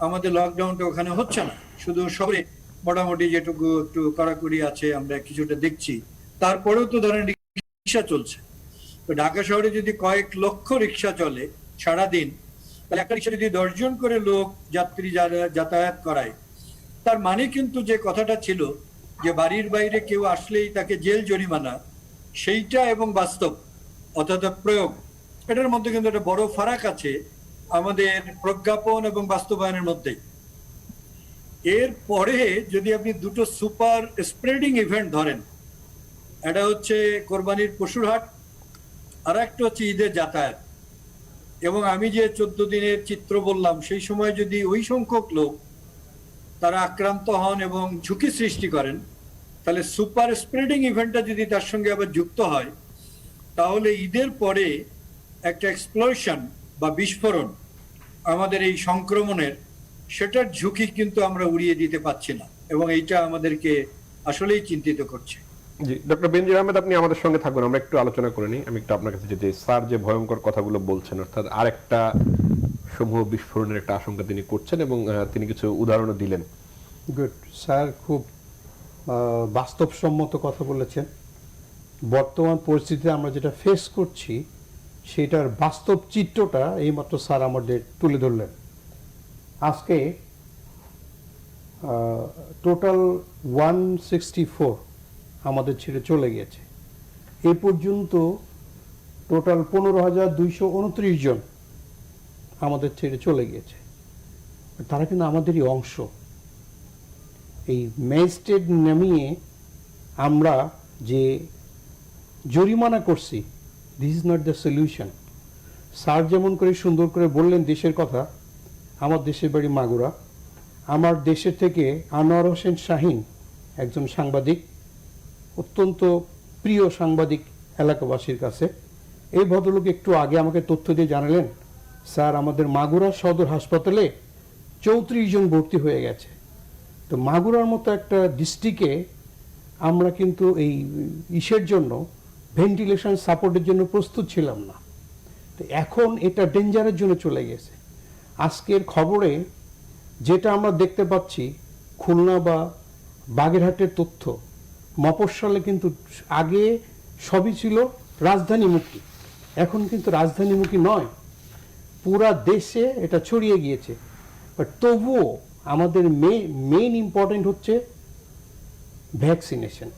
আমাদের লকডাউনটা ওখানে হচ্ছে না, শুধু শহরে মোটামুটি যেটুকু একটু কড়াকড়ি আছে আমরা কিছুটা দেখছি। তারপরেও তো ধরেন রিক্সা চলছে, তো ঢাকা শহরে যদি কয়েক লক্ষ রিক্সা চলে সারাদিন, তাহলে একটা রিক্সা যদি 10 জন করে লোক যাত্রী যাতায়াত করায়, তার মানে কিন্তু যে কথাটা ছিল যে বাড়ির বাইরে কেউ আসলেই তাকে জেল জরিমানা, সেইটা এবং বাস্তব অর্থাৎ প্রয়োগ, এটার মধ্যে কিন্তু একটা বড় ফারাক আছে আমাদের প্রজ্ঞাপন এবং বাস্তবায়নের মধ্যে। এর পরে যদি আপনি দুটো সুপার স্প্রেডিং ইভেন্ট ধরেন, এটা হচ্ছে কোরবানির পশুর হাট, আর একটা হচ্ছে ঈদের যাতায়াত, এবং আমি যে 14 দিনের চিত্র বললাম, সেই সময় যদি ওই সংখ্যক লোক তারা আক্রান্ত হন এবং ঝুঁকি সৃষ্টি করেন, তাহলে সুপার স্প্রেডিং ইভেন্টটা যদি তার সঙ্গে আবার যুক্ত হয়, তাহলে ঈদের পরে একটা এক্সপ্লোশন বা বিস্ফোরণ আমাদের এই সংক্রমণের, সেটার ঝুঁকি কিন্তু আমরা উড়িয়ে দিতে পারছি না, এবং এইটা আমাদেরকে আসলেই চিন্তিত করছে। জি, ডক্টর বেনজির আহমেদ, আপনি আমাদের সঙ্গে থাকবেন, আমরা একটু আলোচনা করে নিই। আমি একটু আপনার কাছে যেতে, স্যার যে ভয়ঙ্কর কথাগুলো বলছেন, অর্থাৎ আরেকটা সমূহ বিস্ফোরণের একটা আশঙ্কা তিনি করছেন, এবং তিনি কিছু উদাহরণও দিলেন। গুড, স্যার খুব বাস্তবসম্মত কথা বলেছেন। বর্তমান পরিস্থিতিতে আমরা যেটা ফেস করছি সেটার বাস্তব চিত্রটা এইমাত্র স্যার আমাদের তুলে ধরলেন। আজকে টোটাল 164 আমাদের ছেড়ে চলে গেছে। এ পর্যন্ত টোটাল 15,229 জন আমাদের ছেড়ে চলে গিয়েছে। তারা কিন্তু আমাদেরই অংশ। এই ম্যাজিস্ট্রেট নামিয়ে আমরা যে জরিমানা করছি, this is not the solution. Sir যেমন করে সুন্দর করে বললেন দেশের কথা, আমার দেশের বাড়ি মাগুরা। আমার দেশের থেকে আনোয়ার হোসেন শাহিন একজন সাংবাদিক, অত্যন্ত প্রিয় সাংবাদিক এলাকাবাসীর কাছে। এই ভদ্রলোক একটু আগে আমাকে তথ্য দিয়ে জানালেন, স্যার আমাদের মাগুরা সদর হাসপাতালে 34 জন ভর্তি হয়ে গেছে। তো মাগুরার মতো একটা ডিস্ট্রিক্টে আমরা কিন্তু এই ইসের জন্য, ভেন্টিলেশন সাপোর্টের জন্য প্রস্তুত ছিলাম না। তো এখন এটা ডেঞ্জারের জন্য চলে গেছে। আজকের খবরে যেটা আমরা দেখতে পাচ্ছি, খুলনা বা বাগেরহাটের তথ্য, মফস্বলে কিন্তু আগে সবই ছিল রাজধানীমুখী, এখন কিন্তু রাজধানীমুখী নয়, পুরা দেশে এটা ছড়িয়ে গিয়েছে। বাট তবুও আমাদের মেইন ইম্পর্টেন্ট হচ্ছে ভ্যাকসিনেশন।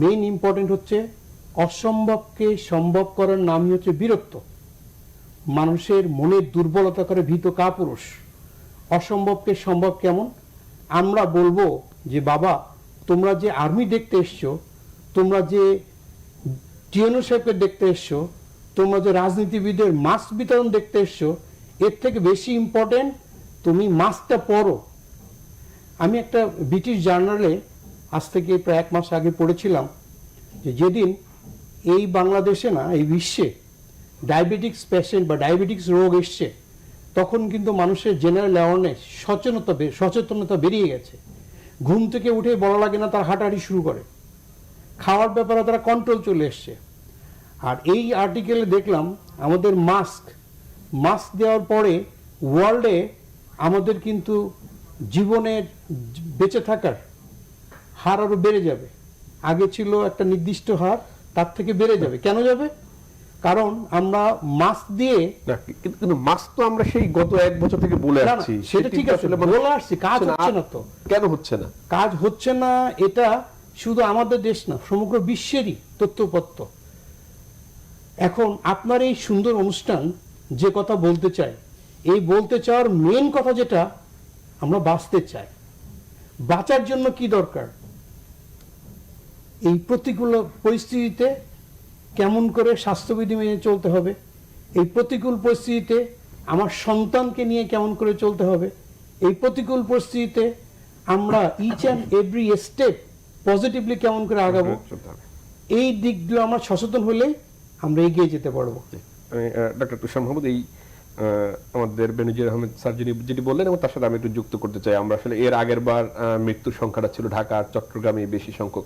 মেইন ইম্পর্টেন্ট হচ্ছে অসম্ভবকে সম্ভব করার নামই হচ্ছে বীরত্ব। মানুষের মনের দুর্বলতা করে ভীত কাপুরুষ। অসম্ভবকে সম্ভব কেমন? আমরা বলবো যে বাবা, তোমরা যে আর্মি দেখতে এসছো, তোমরা যে টিএনও সাহেবকে দেখতে এসছো, তোমরা যে রাজনীতিবিদের মাস্ক বিতরণ দেখতে এসছো, এর থেকে বেশি ইম্পর্টেন্ট তুমি মাস্কটা পরো। আমি একটা ব্রিটিশ জার্নালে আজ থেকে প্রায় 1 মাস আগে পড়েছিলাম যে যেদিন এই বাংলাদেশে না, এই বিশ্বে ডায়াবেটিক্স পেশেন্ট বা ডায়াবেটিক্স রোগ এসছে, তখন কিন্তু মানুষের জেনারেল অ্যাওয়ারনেস, সচেতনতা বেরিয়ে গেছে। ঘুম থেকে উঠে বলা লাগে না, তার হাঁটাহাঁটি শুরু করে। খাওয়ার ব্যাপারে তারা কন্ট্রোল চলে এসছে। আর এই আর্টিকেলে দেখলাম আমাদের মাস্ক দেওয়ার পরে ওয়ার্ল্ডে আমাদের কিন্তু জীবনের বেঁচে থাকার হার আরো বেড়ে যাবে। আগে ছিল একটা নির্দিষ্ট হার, তার থেকে বেড়ে যাবে। কেন যাবে? কারণ আমরা মাস্ক দিয়ে, কিন্তু মাস্ক তো আমরা সেই গত 1 বছর থেকে বলে আসছি, সেটা ঠিক আছে, বলে আসছি, কাজ হচ্ছে না। তো কেন হচ্ছে না? কাজ হচ্ছে না, এটা শুধু আমাদের দেশ না, সমগ্র বিশ্বেরই তথ্যপত্র। এখন আপনার এই সুন্দর অনুষ্ঠান যে কথা বলতে চাই, এই বলতে চাওয়ার মেন কথা যেটা, আমরা বাঁচতে চাই। বাঁচার জন্য কি দরকার? এই প্রতিকূল পরিস্থিতিতে কেমন করে স্বাস্থ্যবিধি মেনে চলতে হবে, এই প্রতিকূল পরিস্থিতিতে আমার সন্তানকে নিয়ে কেমন করে চলতে হবে, এই প্রতিকূল পরিস্থিতিতে আমরা each and every step positively কেমন করে আগাবো, এই দিকগুলো আমরা সচেতন হলে আমরা এগিয়ে যেতে পারবো। ডক্টর তুষার মাহমুদ, এই আমাদের বেনজির আহমেদ স্যার যেটি বললেন, এবং তার সাথে আমি একটু যুক্ত করতে চাই। আমরা আসলে এর আগের বার মৃত্যুর সংখ্যাটা ছিল ঢাকা আর চট্টগ্রামে বেশি সংখ্যক।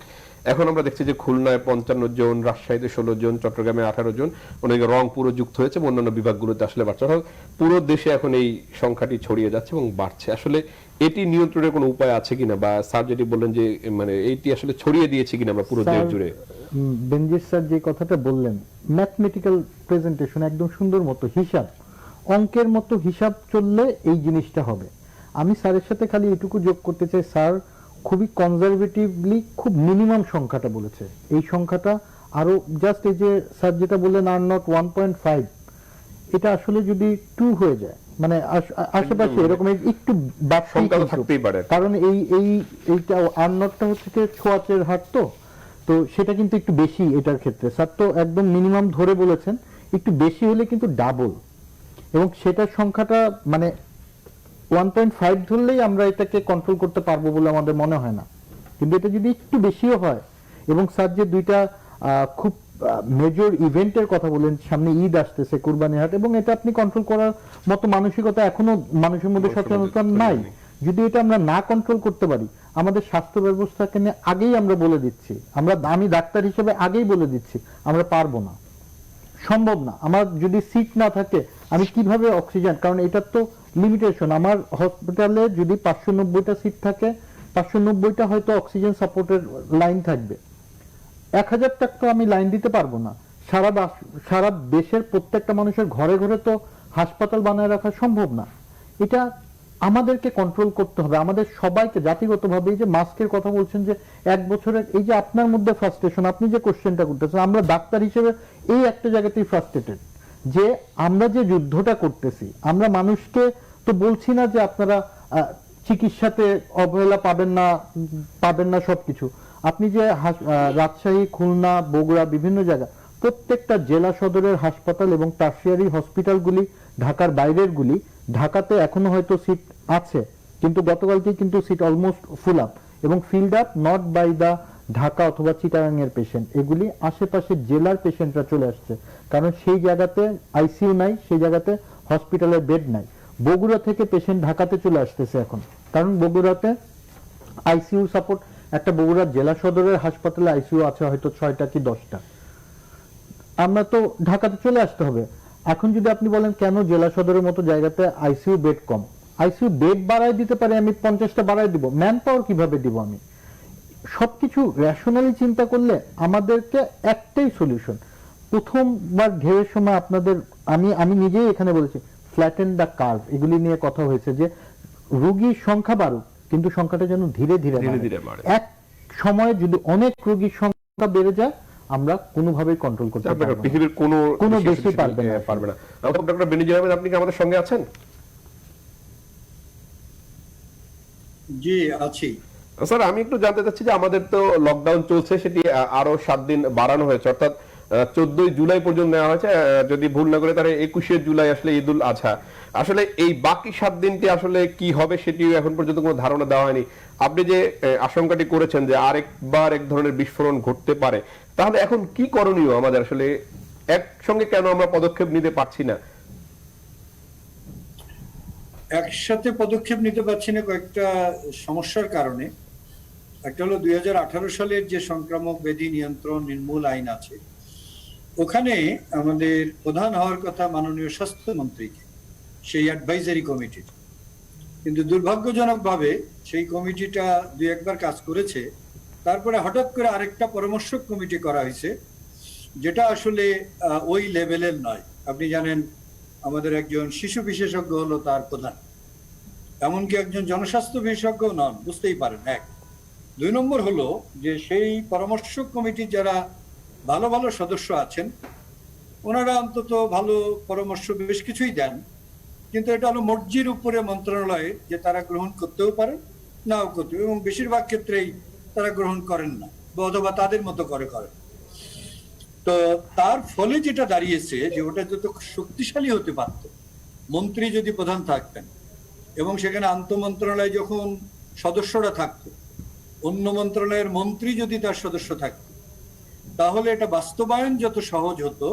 এখন আমরা দেখছি যে খুলনায় 55 জন, রাজশাহীতে 16 জন, চট্টগ্রামে 18 জন, অনেকে রংপুরও যুক্ত হয়েছে, অন্যান্য বিভাগগুলোতে আসলে বাড়ছে। পুরো দেশে এখন এই সংখ্যাটি ছড়িয়ে যাচ্ছে এবং বাড়ছে। আসলে এটি নিয়ন্ত্রণের কোনো উপায় আছে কিনা, বা স্যার যেটি বললেন যে মানে এইটি আসলে ছড়িয়ে দিয়েছে কিনা আমরা পুরো দেশ জুড়ে? বেনজির স্যার যে কথাটা বললেন, ম্যাথমেটিক্যাল প্রেজেন্টেশন, একদম সুন্দর মতো হিসাব, অঙ্কের মতো হিসাব চললে এই জিনিসটা হবে। আমি স্যারের সাথে খালি এটুকু যোগ করতে চাই, স্যার খুবই কনজারভেটিভলি খুব মিনিমাম সংখ্যাটা বলেছে। এই সংখ্যাটা আরো জাস্ট এই যে স্যার যেটা বললেন, আর নট 1.5, এটা আসলে যদি 2 হয়ে যায়, মানে আশেপাশে এরকম একটু বাড়তি সংখ্যা তো কিন্তু। থাকতেই পারে। কারণ এইটা আর্নটটা হচ্ছে কি ছোঁয়াচের হার, তো সেটা কিন্তু একটু বেশি এটার ক্ষেত্রে। স্যার তো একদম মিনিমাম ধরে বলেছেন, একটু বেশি হলে কিন্তু ডাবল, এবং সেটার সংখ্যাটা মানে 1.5 ধরলেই আমরা এটাকে কন্ট্রোল করতে পারবো বলে আমাদের মনে হয় না। কিন্তু এটা যদি একটু বেশিও হয়, এবং স্যার যে দুইটা খুব মেজর ইভেন্টের কথা বলেন, সামনে ঈদ আসতেছে, কুরবানি হাট, এবং এটা আপনি কন্ট্রোল করার মতো মানসিকতা এখনো মানুষের মধ্যে সচেতনতা নাই। যদি এটা আমরা না কন্ট্রোল করতে পারি, আমাদের স্বাস্থ্য ব্যবস্থাকে নিয়ে আগেই আমরা বলে দিচ্ছি, আমি ডাক্তার হিসেবে আগেই বলে দিচ্ছি, আমরা পারবো না, সম্ভব না। আমার যদি সিট না থাকে আমি কিভাবে অক্সিজেন, কারণ এটার তো লিমিটেশন। আমার হসপিটালে যদি 590টা সিট থাকে, 590টা হয়তো অক্সিজেন সাপোর্টের লাইন থাকবে, 1000টা তো আমি লাইন দিতে পারবো না। সারা দেশের প্রত্যেকটা মানুষের ঘরে ঘরে তো হাসপাতাল বানায় রাখা সম্ভব না। এটা আমাদেরকে কন্ট্রোল করতে হবে, আমাদের সবাইকে জাতিগতভাবে। এই যে মাস্কের কথা বলছেন, যে 1 বছরের, এই যে আপনার মধ্যে ফ্রাস্ট্রেশন, আপনি যে কোশ্চেনটা করতেছেন, আমরা ডাক্তার হিসেবে এই একটা জায়গাতেই ফ্রাস্ট্রেটেড, যে আমরা যে যুদ্ধটা করতেছি, আমরা মানুষকে তো বলছি না যে আপনারা চিকিৎসাতে অবহেলা পাবেন না সবকিছু। আপনি যে রাজশাহী, খুলনা, বগুড়া, বিভিন্ন জায়গা, প্রত্যেকটা জেলা সদরের হাসপাতাল এবং টার্সিয়ারি হসপিটালগুলি, ঢাকার বাইরের গুলি, ঢাকাতে এখনো হয়তো সিট আছে, কিন্তু গতকালকে কিন্তু সিট অলমোস্ট ফুল আপ, এবং filled up not by the Dhaka অথবা চিটাগাং এর পেশেন্ট, এগুলি আশেপাশের জেলার পেশেন্টরা চলে আসছে, কারণ সেই জায়গাতে আইসিইউ নাই, সেই জায়গাতে হসপিটালের বেড নাই। বগুড়া থেকে পেশেন্ট ঢাকাতে চলে আসতেছে এখন, কারণ বগুড়াতে আইসিইউ সাপোর্ট, একটা বগুড়া জেলা সদরের হাসপাতালে আইসিইউ আছে হয়তো 6টা কি 10টা, আমরা তো ঢাকাতে চলে আসতে হবে। এখন যদি আপনি বলেন কেন জেলা সদরের মতো জায়গাতে আইসিইউ বেড কম, আইসিইউ বেড বাড়ায় দিতে পারে, আমি 50টা বাড়ায় দিব, ম্যান পাওয়ার কিভাবে দিব? আমি সবকিছু রেশনালি চিন্তা করলে আমাদেরকে একটাই সলিউশন। প্রথমবার ঢেউয়ের সময় আপনাদের আমি নিজেই এখানে বলেছি, ফ্ল্যাটেন দ্য কার্ভ, এগুলি নিয়ে কথা হয়েছে, যে রোগীর সংখ্যা বাড়ুক, কিন্তু সংখ্যাটা যেন ধীরে ধীরে বাড়ে। এক সময়ে যদি অনেক রোগীর সংখ্যা বেড়ে যায়, আমরা কোনোভাবেই কন্ট্রোল করতে পারবো না, পৃথিবীর কোনো দেশই পারবে না। ডক্টর বেনজির আহমেদ, আপনি কি আমাদের সঙ্গে আছেন? জি আছি স্যার, আমি একটু জানতে চাচ্ছি যে আমাদের তো লকডাউন চলছে, সেটি আরো 7 দিন বাড়ানো হয়েছে, অর্থাৎ 14 জুলাই পর্যন্ত নেওয়া হয়েছে, যদি ভুল না করে তাহলে 21 জুলাই আসলে ঈদুল আজহা। আসলে এই বাকি 7 দিনটি আসলে কি হবে সেটিও এখন পর্যন্ত কোনো ধারণা দেওয়া হয়নি। আপনি যে আশঙ্কাটি করেছেন যে আরেকবার এক ধরনের বিস্ফোরণ ঘটতে পারে, তাহলে এখন কি করণীয় আমাদের? আসলে একসঙ্গে কেন আমরা পদক্ষেপ নিতে পারছি না? একসাথে পদক্ষেপ নিতে পারছি না কয়েকটা সমস্যার কারণে। একটা হলো 2018 সালের যে সংক্রামক ব্যাধি নিয়ন্ত্রণ নির্মূল আইন আছে, ওখানে আমাদের প্রধান হওয়ার কথা মাননীয় স্বাস্থ্যমন্ত্রীকে, সেই অ্যাডভাইজারি কমিটির, কিন্তু দুর্ভাগ্যজনকভাবে সেই কমিটিটা 2-1বার কাজ করেছে, তারপরে হঠাৎ করে আরেকটা পরামর্শক কমিটি করা হয়েছে, যেটা আসলে ওই লেভেলের নয়। আপনি জানেন আমাদের একজন শিশু বিশেষজ্ঞ হলো তার প্রধান, এমনকি একজন জনস্বাস্থ্য বিশেষজ্ঞ নন, বুঝতেই পারেন। 1 2 নম্বর হলো যে সেই পরামর্শক কমিটির যারা ভালো ভালো সদস্য আছেন, ওনারা অন্তত ভালো পরামর্শ বেশ কিছুই দেন, কিন্তু এটা হলো মর্জির উপরে মন্ত্রণালয়ে, যে তারা গ্রহণ করতেও পারেন নাও করতে, এবং বেশিরভাগ ক্ষেত্রেই তারা গ্রহণ করেন না, অথবা তাদের মতো করেন। তো তার ফলে যেটা দাঁড়িয়েছে, যে ওটা যত শক্তিশালী হতে পারত, মন্ত্রী যদি প্রধান থাকতেন, এবং সেখানে আন্তঃমন্ত্রণালয় যখন সদস্যরা থাকতো, অন্য মন্ত্রণালয়ের মন্ত্রী যদি তার সদস্য থাকতো, তাহলে এটা বাস্তবায়ন যত সহজ হতো।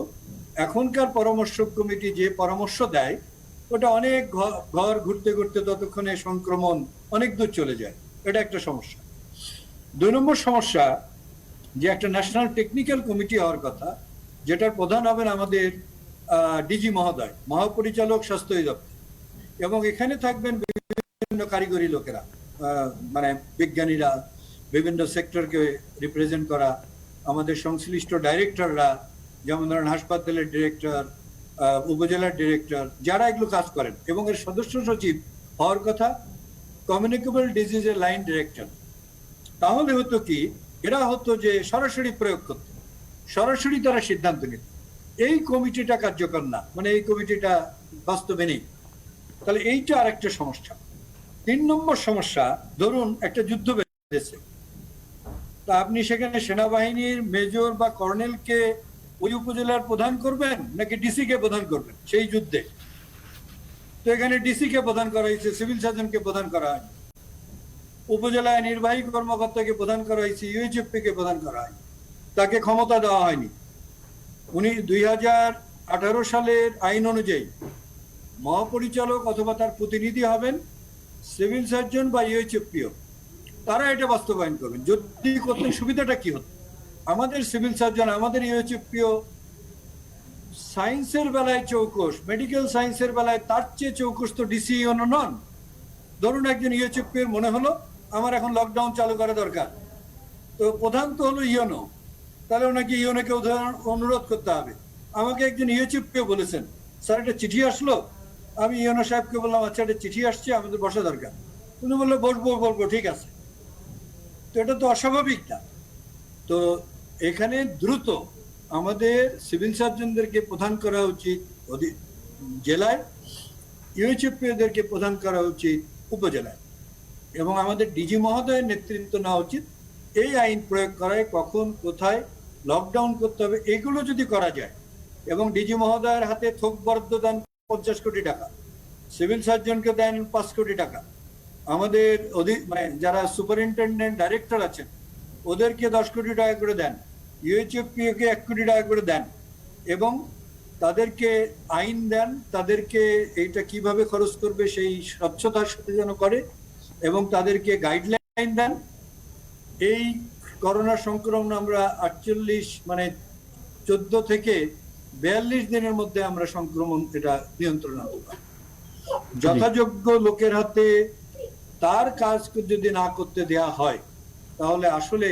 এখনকার পরামর্শক কমিটি যে পরামর্শ দেয়, ওটা অনেক ঘর ঘুরতে ঘুরতে ততক্ষণে সংক্রমণ অনেক দূর চলে যায়। এটা একটা সমস্যা। 2 নম্বর সমস্যা, যে একটা ন্যাশনাল টেকনিক্যাল কমিটি হওয়ার কথা, যেটার প্রধান হবেন আমাদের ডিজি মহোদয়, মহাপরিচালক স্বাস্থ্য অধিদপ্তর, এবং এখানে থাকবেন বিভিন্ন কারিগরি লোকেরা, মানে বিজ্ঞানীরা, বিভিন্ন সেক্টরকে রিপ্রেজেন্ট করা, আমাদের সংশ্লিষ্ট ডাইরেক্টররা, যেমন ধরেন হাসপাতালের ডিরেক্টর, উপজেলার ডিরেক্টর, যারা এগুলো কাজ করেন, এবং এর সদস্য সচিব হওয়ার কথা কমিউনিকেবল ডিজিজের লাইন ডিরেক্টর। তাহলে হতো কি, এরা হতো যে সরাসরি প্রয়োগ করত, সরাসরি তারা সিদ্ধান্ত নিত, এই কমিটিটা কার্যকর না, মানে এই কমিটিটা বাস্তবে নেই, তাহলে এইটা আরেকটা সমস্যা। 3 নম্বর সমস্যা, ধরুন একটা যুদ্ধ বেঁধেছে, তা আপনি সেখানে সেনাবাহিনীর মেজর বা কর্নেলকে ওই উপজেলার প্রধান করবেন নাকি ডিসি কে প্রধান করবেন সেই যুদ্ধে? তো এখানে ডিসি কে প্রধান করা হয়েছে, সিভিল সার্জনকে প্রধান করা হয়নি। উপজেলায় নির্বাহী কর্মকর্তাকে প্রধান করা হয়েছে, ইউএইচএফপি কে প্রধান করা হয়নি, তাকে ক্ষমতা দেওয়া হয়নি। উনি 2018 সালের আইন অনুযায়ী মহাপরিচালক অথবা তার প্রতিনিধি হবেন সিভিল সার্জন বা ইউএইচএফপিও, তারা এটা বাস্তবায়ন করবেন। যদি করতে সুবিধাটা কি হতো, আমাদের সিভিল সার্জন, আমাদের ইউএইচএফপিও সায়েন্সের বেলায় চৌকস, মেডিকেল সায়েন্সের বেলায় তার চেয়ে চৌকস তো ডিসি ইউনো নন। ধরুন একজন ইউএইচএফপি এর মনে হলো আমার এখন লকডাউন চালু করা দরকার, তো প্রধান তো হলো ইউনো, তাহলে ওনাকে ইউনোকে অনুরোধ করতে হবে। আমাকে একজন ইউএইচএফপিও বলেছেন, স্যার একটা চিঠি আসলো, আমি ইউনো সাহেবকে বললাম আচ্ছা একটা চিঠি আসছে, আমাদের বসা দরকার। উনি বললো বলবো, ঠিক আছে। তো এটা তো অস্বাভাবিক না। তো এখানে দ্রুত আমাদের সিভিল সার্জনদেরকে প্রদান করা উচিত জেলায়, ইউএইচএফপিদেরকে প্রদান করা উচিত উপজেলায়, এবং আমাদের ডিজি মহোদয়ের নেতৃত্ব নেওয়া উচিত এই আইন প্রয়োগ করায় কখন কোথায় লকডাউন করতে হবে এগুলো যদি করা যায়। এবং ডিজি মহোদয়ের হাতে থোক বরাদ্দ দেন 50 কোটি টাকা, সিভিল সার্জনকে দেন 5 কোটি টাকা, আমাদের মানে যারা সুপারিনটেন্ডেন্ট ডাইরেক্টর আছেন ওদেরকে 10 কোটি টাকা করে দেন, ইউএইচএফপি কে 1 কোটি টাকা করে দেন, এবং তাদেরকে আইন দেন, তাদেরকে এইটা কিভাবে খরচ করবে সেই স্বচ্ছতার সাথে যেন করে, এবং তাদেরকে গাইডলাইন দেন। এই করোনা সংক্রমণ আমরা 14 থেকে 42 দিনের মধ্যে আমরা সংক্রমণ এটা নিয়ন্ত্রণ আনতে পারি। যথাযোগ্য লোকের হাতে তার কাজ যদি না করতে দেয়া হয় তাহলে আসলে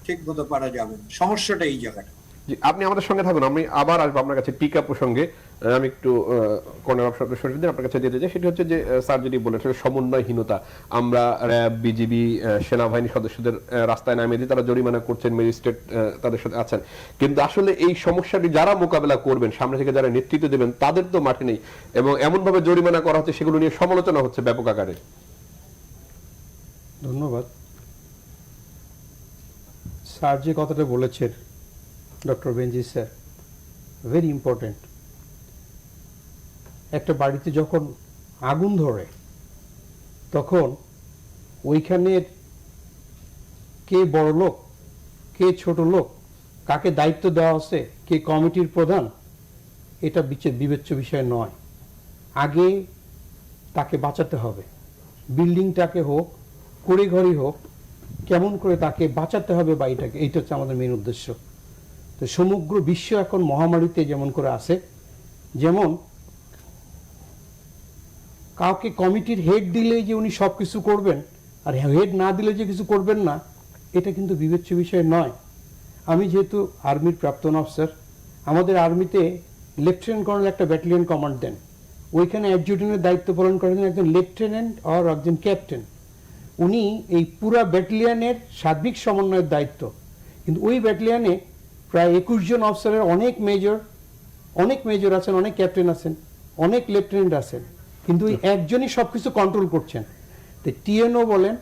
ঠিক মতো পারা যাবে না। সমস্যাটা এই জায়গাটা। আপনি আমাদের সঙ্গে থাকুন, আমি আবার আসবো আপনার কাছে টিকা প্রসঙ্গে। আমি একটু কর্নার অফ সরকার আপনার কাছে যেতে চাই, সেটি হচ্ছে যে স্যার যেটি বলেছেন সমন্বয়হীনতা। আমরা র্যাব, বিজিবি, সেনাবাহিনী সদস্যদের রাস্তায় নামিয়ে দিই, তারা জরিমানা করছেন, ম্যাজিস্ট্রেট তাদের সাথে আছেন, কিন্তু আসলে এই সমস্যাটি যারা মোকাবেলা করবেন, সামনে থেকে যারা নেতৃত্ব দেবেন, তাদের তো মাঠে নেই, এবং এমনভাবে জরিমানা করা হচ্ছে সেগুলো নিয়ে সমালোচনা হচ্ছে ব্যাপক আকারে। ধন্যবাদ। স্যার যে কথাটা বলেছেন, doctor Benji sir, very important. একটা বাড়িতে যখন আগুন ধরে তখন ওইখানের কে বড় লোক, কে ছোট লোক, কাকে দায়িত্ব দেওয়া আছে, কে কমিটির প্রধান, এটা বিবেচ্য বিষয় নয়। আগে তাকে বাঁচাতে হবে, বিল্ডিংটাকে হোক, কুড়িঘড়ি হোক, কেমন করে তাকে বাঁচাতে হবে বা এইটা হচ্ছে আমাদের মেন উদ্দেশ্য। তো সমগ্র বিশ্ব এখন মহামারীতে যেমন করে আছে, যেমন কাউকে কমিটির হেড দিলেই যে উনি সব কিছু করবেন, আর হেড না দিলে যে কিছু করবেন না, এটা কিন্তু বিবেচ্য বিষয় নয়। আমি যেহেতু আর্মির প্রাক্তন অফিসার, আমাদের আর্মিতে লেফটেন্যান্ট কর্নেল একটা ব্যাটালিয়ন কমান্ড দেন, ওইখানে অ্যাডজুটেন্টের দায়িত্ব পালন করেন একজন লেফটেন্যান্ট আর একজন ক্যাপ্টেন। উনি এই পুরা ব্যাটালিয়নের সার্বিক সমন্বয়ের দায়িত্ব। কিন্তু ওই ব্যাটালিয়নে প্রায় 21 জন অফিসারের অনেক মেজর আছেন, অনেক ক্যাপ্টেন আছেন, অনেক লেফটেন্যান্ট আছেন, কিন্তু ওই একজনই সবকিছু কন্ট্রোল করছেন। তো টিএনও বলেন,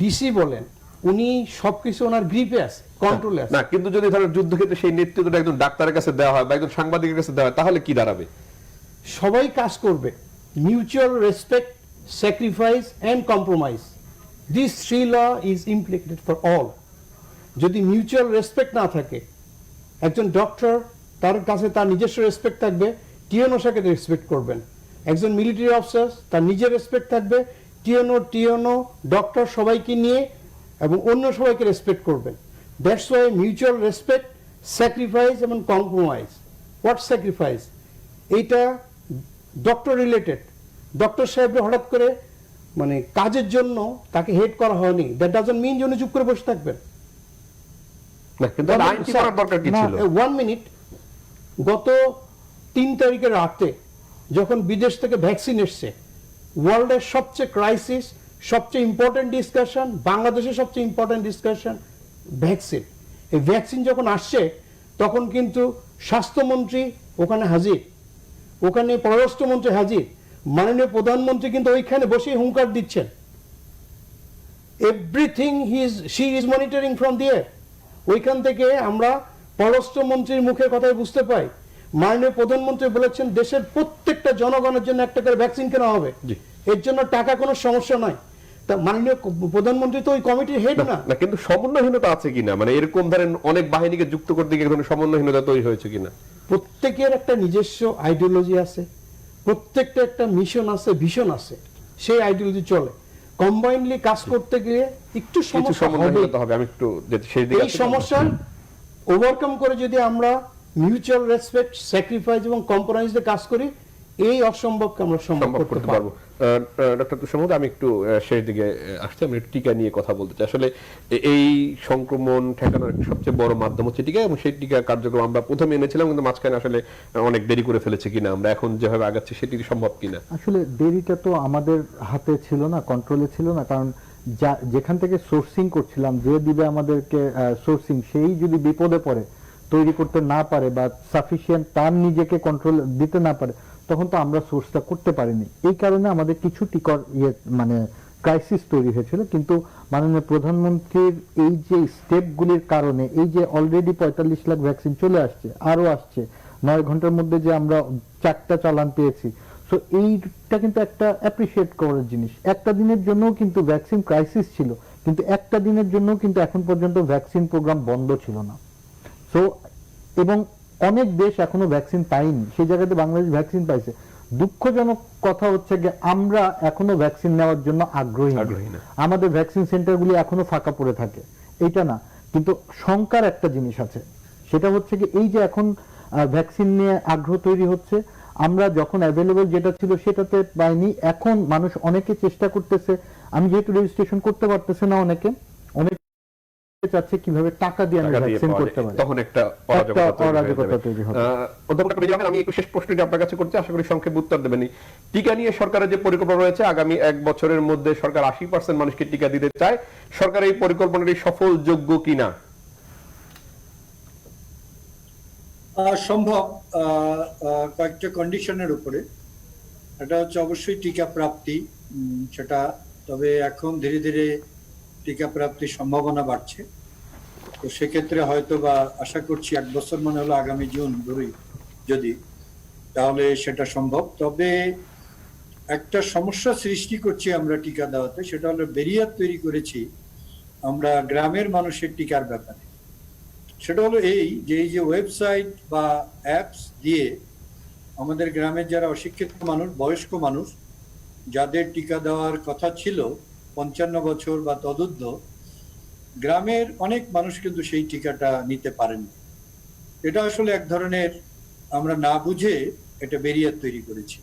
ডিসি বলেন, উনি সবকিছু ওনার গ্রিপে আছে, কন্ট্রোলে আছে। না, কিন্তু যদি ধরেন যুদ্ধক্ষেত্রে সেই নেতৃত্বটা একজন ডাক্তারের কাছে দেওয়া হয় বা একজন সাংবাদিকের কাছে দেওয়া হয়, তাহলে কি দাঁড়াবে? সবাই কাজ করবে, mutual respect, sacrifice and compromise, this 3 law is implicated for all. যদি মিউচুয়াল রেসপেক্ট না থাকে, একজন ডক্টর তার কাছে তার নিজস্ব রেসপেক্ট থাকবে, টিএনও সাথে রেসপেক্ট করবেন। একজন মিলিটারি অফিসার তার নিজের রেসপেক্ট থাকবে, টিএনও ডক্টর সবাইকে নিয়ে এবং অন্য সবাইকে রেসপেক্ট করবেন। That's why mutual respect, sacrifice এবং কম্প্রোমাইজ। What sacrifice? এইটা ডক্টর রিলেটেড। ডক্টর সাহেবরা হঠাৎ করে মানে কাজের জন্য তাকে হেড করা হয়নি, দ্যাট ডাজন্ট মিন যে উনি চুপ করে বসে থাকবেন। ওয়ান মিনিট, গত 3 তারিখের রাতে যখন বিদেশ থেকে ভ্যাকসিন এসছে, ওয়ার্ল্ডের সবচেয়ে ক্রাইসিস, সবচেয়ে ইম্পর্টেন্ট ডিসকাশন, বাংলাদেশের সবচেয়ে ইম্পর্টেন্ট ডিসকাশন ভ্যাকসিন। এই ভ্যাকসিন যখন আসছে তখন কিন্তু স্বাস্থ্যমন্ত্রী ওখানে হাজির, ওখানে পররাষ্ট্রমন্ত্রী হাজির, মাননীয় প্রধানমন্ত্রী কিন্তু ওইখানে বসে হুঙ্কার দিচ্ছেন। Everything she is monitoring from দিয়ার। ওইখান থেকে আমরা পররাষ্ট্রমন্ত্রীর মুখের কথাই বুঝতে পাই, মাননীয় প্রধানমন্ত্রী বলেছেন দেশের প্রত্যেকটা জনগণের জন্য একটা করে ভ্যাকসিন কেনা হবে, এর জন্য টাকা কোনো সমস্যা নাই। তা মাননীয় প্রধানমন্ত্রী তো ওই কমিটির হেড না। না, কিন্তু সমন্বয়হীনতা আছে কিনা, মানে এরকম ধরেন অনেক বাহিনীকে যুক্ত করতে গিয়ে ধরেন সমন্বয়হীনতা তৈরি হয়েছে কিনা? প্রত্যেকের একটা নিজস্ব আইডিওলজি আছে, প্রত্যেকটা একটা মিশন আছে, ভিশন আছে, সেই আইডিওলজি চলে। কম্বাইনলি কাজ করতে গিয়ে একটু সমস্যা হবে। আমি একটু সেই দিকে এই সমস্যা ওভারকাম করে যদি আমরা মিউচুয়াল রেসপেক্ট, স্যাক্রিফাইস এবং কম্প্রোমাইজে কাজ করি, এই অসম্ভবকে আমরা সম্ভব করতে পারবো। ডক্টর তুষার মাহমুদ, আমি একটু শেষ দিকে আসছি। আমি টিকা নিয়ে কথা বলতে চাই। আসলে এই সংক্রমণ ঠেকানোর সবচেয়ে বড় মাধ্যম হচ্ছে টিকা, এবং সেই টিকা কার্যক্রম আমরা প্রথমে এনেছিলাম, কিন্তু মাঝখানে আসলে অনেক দেরি করে ফেলেছে কিনা, আমরা এখন যেভাবে আগাচ্ছি সেটি সম্ভব কিনা? আসলে দেরিটা তো আমাদের হাতে ছিল না, কন্ট্রোলে ছিল না, কারণ যেখান থেকে সোর্সিং করছিলাম, যে দিবে আমাদেরকে সোর্সিং, সেই যদি বিপদে পড়ে, তৈরি করতে না পারে বা সাফিসিয়েন্ট তার নিজেকে কন্ট্রোল দিতে না পারে, তখন তো আমরা সোর্সটা করতে পারিনি। এই কারণে আমাদের কিছু টিকার মানে ক্রাইসিস তৈরি হয়েছিল। কিন্তু মাননীয় প্রধানমন্ত্রীর এই যে স্টেপগুলির কারণে, এই যে অলরেডি 45 লাখ ভ্যাকসিন চলে আসছে, আরো আসছে, 9 ঘন্টার মধ্যে যে আমরা 4টা চালান পেয়েছি, সো এইটা কিন্তু একটা অ্যাপ্রিসিয়েট করার জিনিস। একটা দিনের জন্য কিন্তু ভ্যাকসিন ক্রাইসিস ছিল, কিন্তু একটা দিনের জন্য কিন্তু এখন পর্যন্ত ভ্যাকসিন প্রোগ্রাম বন্ধ ছিল না। সো এবং অনেক দেশ এখনো ভ্যাকসিন পায়নি, সেই জায়গাতে বাংলাদেশ ভ্যাকসিন পাইছে। দুঃখজনক কথা হচ্ছে যে আমরা এখনো ভ্যাকসিন নেওয়ার জন্য আগ্রহী না। আমাদের ভ্যাকসিন সেন্টারগুলি এখনো ফাঁকা পড়ে থাকে, এইটা না। কিন্তু শঙ্কার একটা জিনিস আছে, সেটা হচ্ছে কি এই যে এখন ভ্যাকসিন নিয়ে আগ্রহ তৈরি হচ্ছে, আমরা যখন অ্যাভেলেবল যেটা ছিল সেটাতে পাইনি, এখন মানুষ অনেকে চেষ্টা করতেছে। আমি যেহেতু রেজিস্ট্রেশন করতে পারতেছে না, অনেকে চাচ্ছে কিভাবে টাকা দিয়ে আমি ভ্যাকসিন করতে পারি, তখন একটা অরাজকতা তৈরি হবে। অধ্যাপক আমি একটু শেষ প্রশ্নটি আপনার কাছে করছি, আশা করি সংক্ষেপে উত্তর দেবেন। টিকা নিয়ে সরকারের যে পরিকল্পনা রয়েছে, আগামী 1 বছরের মধ্যে সরকার 80% মানুষকে টিকা দিতে চায়, সরকার এই পরিকল্পনাটি সফলযোগ্য কিনা? সম্ভব কয়েকটা কন্ডিশনের উপরে। এটা হচ্ছে অবশ্যই টিকা প্রাপ্তি, সেটা তবে এখন ধীরে ধীরে টিকা প্রাপ্তির সম্ভাবনা বাড়ছে। তো সেক্ষেত্রে হয়তো বা আশা করছি 1 বছর মানে হলো আগামী জুন ধরি যদি, তাহলে সেটা সম্ভব। তবে একটা সমস্যা সৃষ্টি করছি আমরা টিকা দেওয়াতে, সেটা হলো ব্যারিয়ার তৈরি করেছি আমরা গ্রামের মানুষের টিকার ব্যাপারে। সেটা হলো এই যে ওয়েবসাইট বা অ্যাপস দিয়ে আমাদের গ্রামের যারা অশিক্ষিত মানুষ, বয়স্ক মানুষ, যাদের টিকা দেওয়ার কথা ছিল 55 বছর বা তদুর্ধ্ব, গ্রামের অনেক মানুষ কিন্তু সেই টিকাটা নিতে পারেন। এটা আসলে এক ধরনের আমরা না বুঝে এটা ব্যারিয়ার তৈরি করেছি।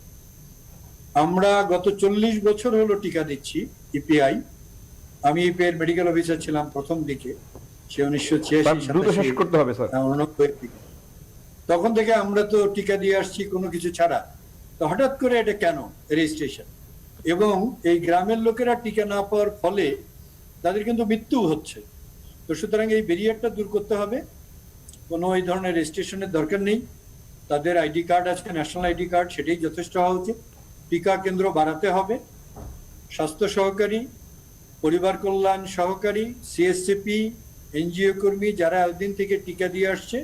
আমরা গত 40 বছর হলো টিকা দিচ্ছি ইপিআই। আমি ইপিআই মেডিকেল অফিসার ছিলাম প্রথম দিকে, সে 1986 তখন থেকে আমরা তো টিকা দিয়ে আসছি কোনো কিছু ছাড়া। তো হঠাৎ করে এটা কেন রেজিস্ট্রেশন, এবং এই গ্রামের লোকেরা টিকা না পাওয়ার ফলে তাদের কিন্তু মৃত্যু হচ্ছে। তো সুতরাং এই ব্যারিয়ারটা দূর করতে হবে। কোনো এই ধরনের রেজিস্ট্রেশনের দরকার নেই। তাদের আইডি কার্ড আছে, ন্যাশনাল আইডি কার্ড, সেটাই যথেষ্ট হওয়া উচিত। টিকা কেন্দ্র বাড়াতে হবে। স্বাস্থ্য সহকারী, পরিবার কল্যাণ সহকারী, সিএসসিপি, এনজিও কর্মী যারা একদিন থেকে টিকা দিয়ে আসছে,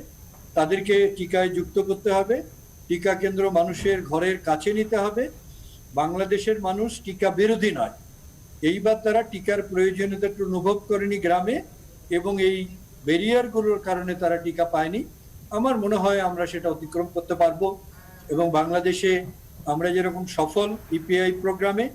তাদেরকে টিকায় যুক্ত করতে হবে। টিকা কেন্দ্র মানুষের ঘরের কাছে নিতে হবে। বাংলাদেশের মানুষ টিকা বিরোধী নয়, এইবার তারা টিকার প্রয়োজনীয়তা অনুভব করেনি গ্রামে, এবং এই ব্যারিয়ারগুলোর কারণে তারা টিকা পায়নি। আমার মনে হয় আমরা সেটা অতিক্রম করতে পারবো, এবং বাংলাদেশে আমরা যেরকম সফল ইপিআই প্রোগ্রামে,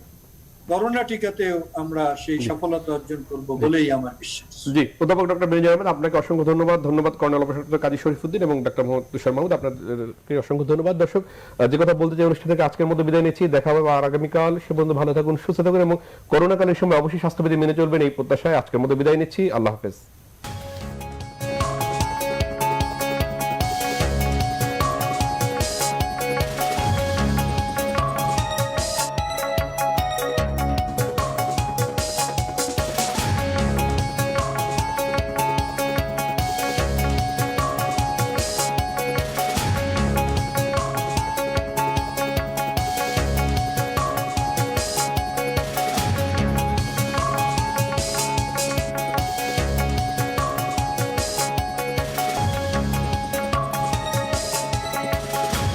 করোনা টিকাতেও আমরা সেই সফলতা অর্জন করব বলেই আমার বিশ্বাস। জি, অধ্যাপক ডক্টর বেনজির আহমেদ, আপনাকে অসংখ্য ধন্যবাদ। ধন্যবাদ কর্নেল অবসরপ্রাপ্ত কাজী শরীফুদ্দিন এবং ডক্টর মোহাম্মদ তুষার মাহমুদ, আপনাদেরকে অসংখ্য ধন্যবাদ। দর্শক, যে কথা বলতে চাই অনুষ্ঠান থেকে আজকের মধ্যে বিদায় নিচ্ছি। দেখা হবে আর আগামীকাল। সে পর্যন্ত ভালো থাকুন, সুস্থ থাকুন এবং করোনাকালীন সময় অবশ্যই স্বাস্থ্যবিধি মেনে চলবেন, এই প্রত্যাশায় আজকের মধ্যে বিদায় নিচ্ছি। আল্লাহ হাফেজ।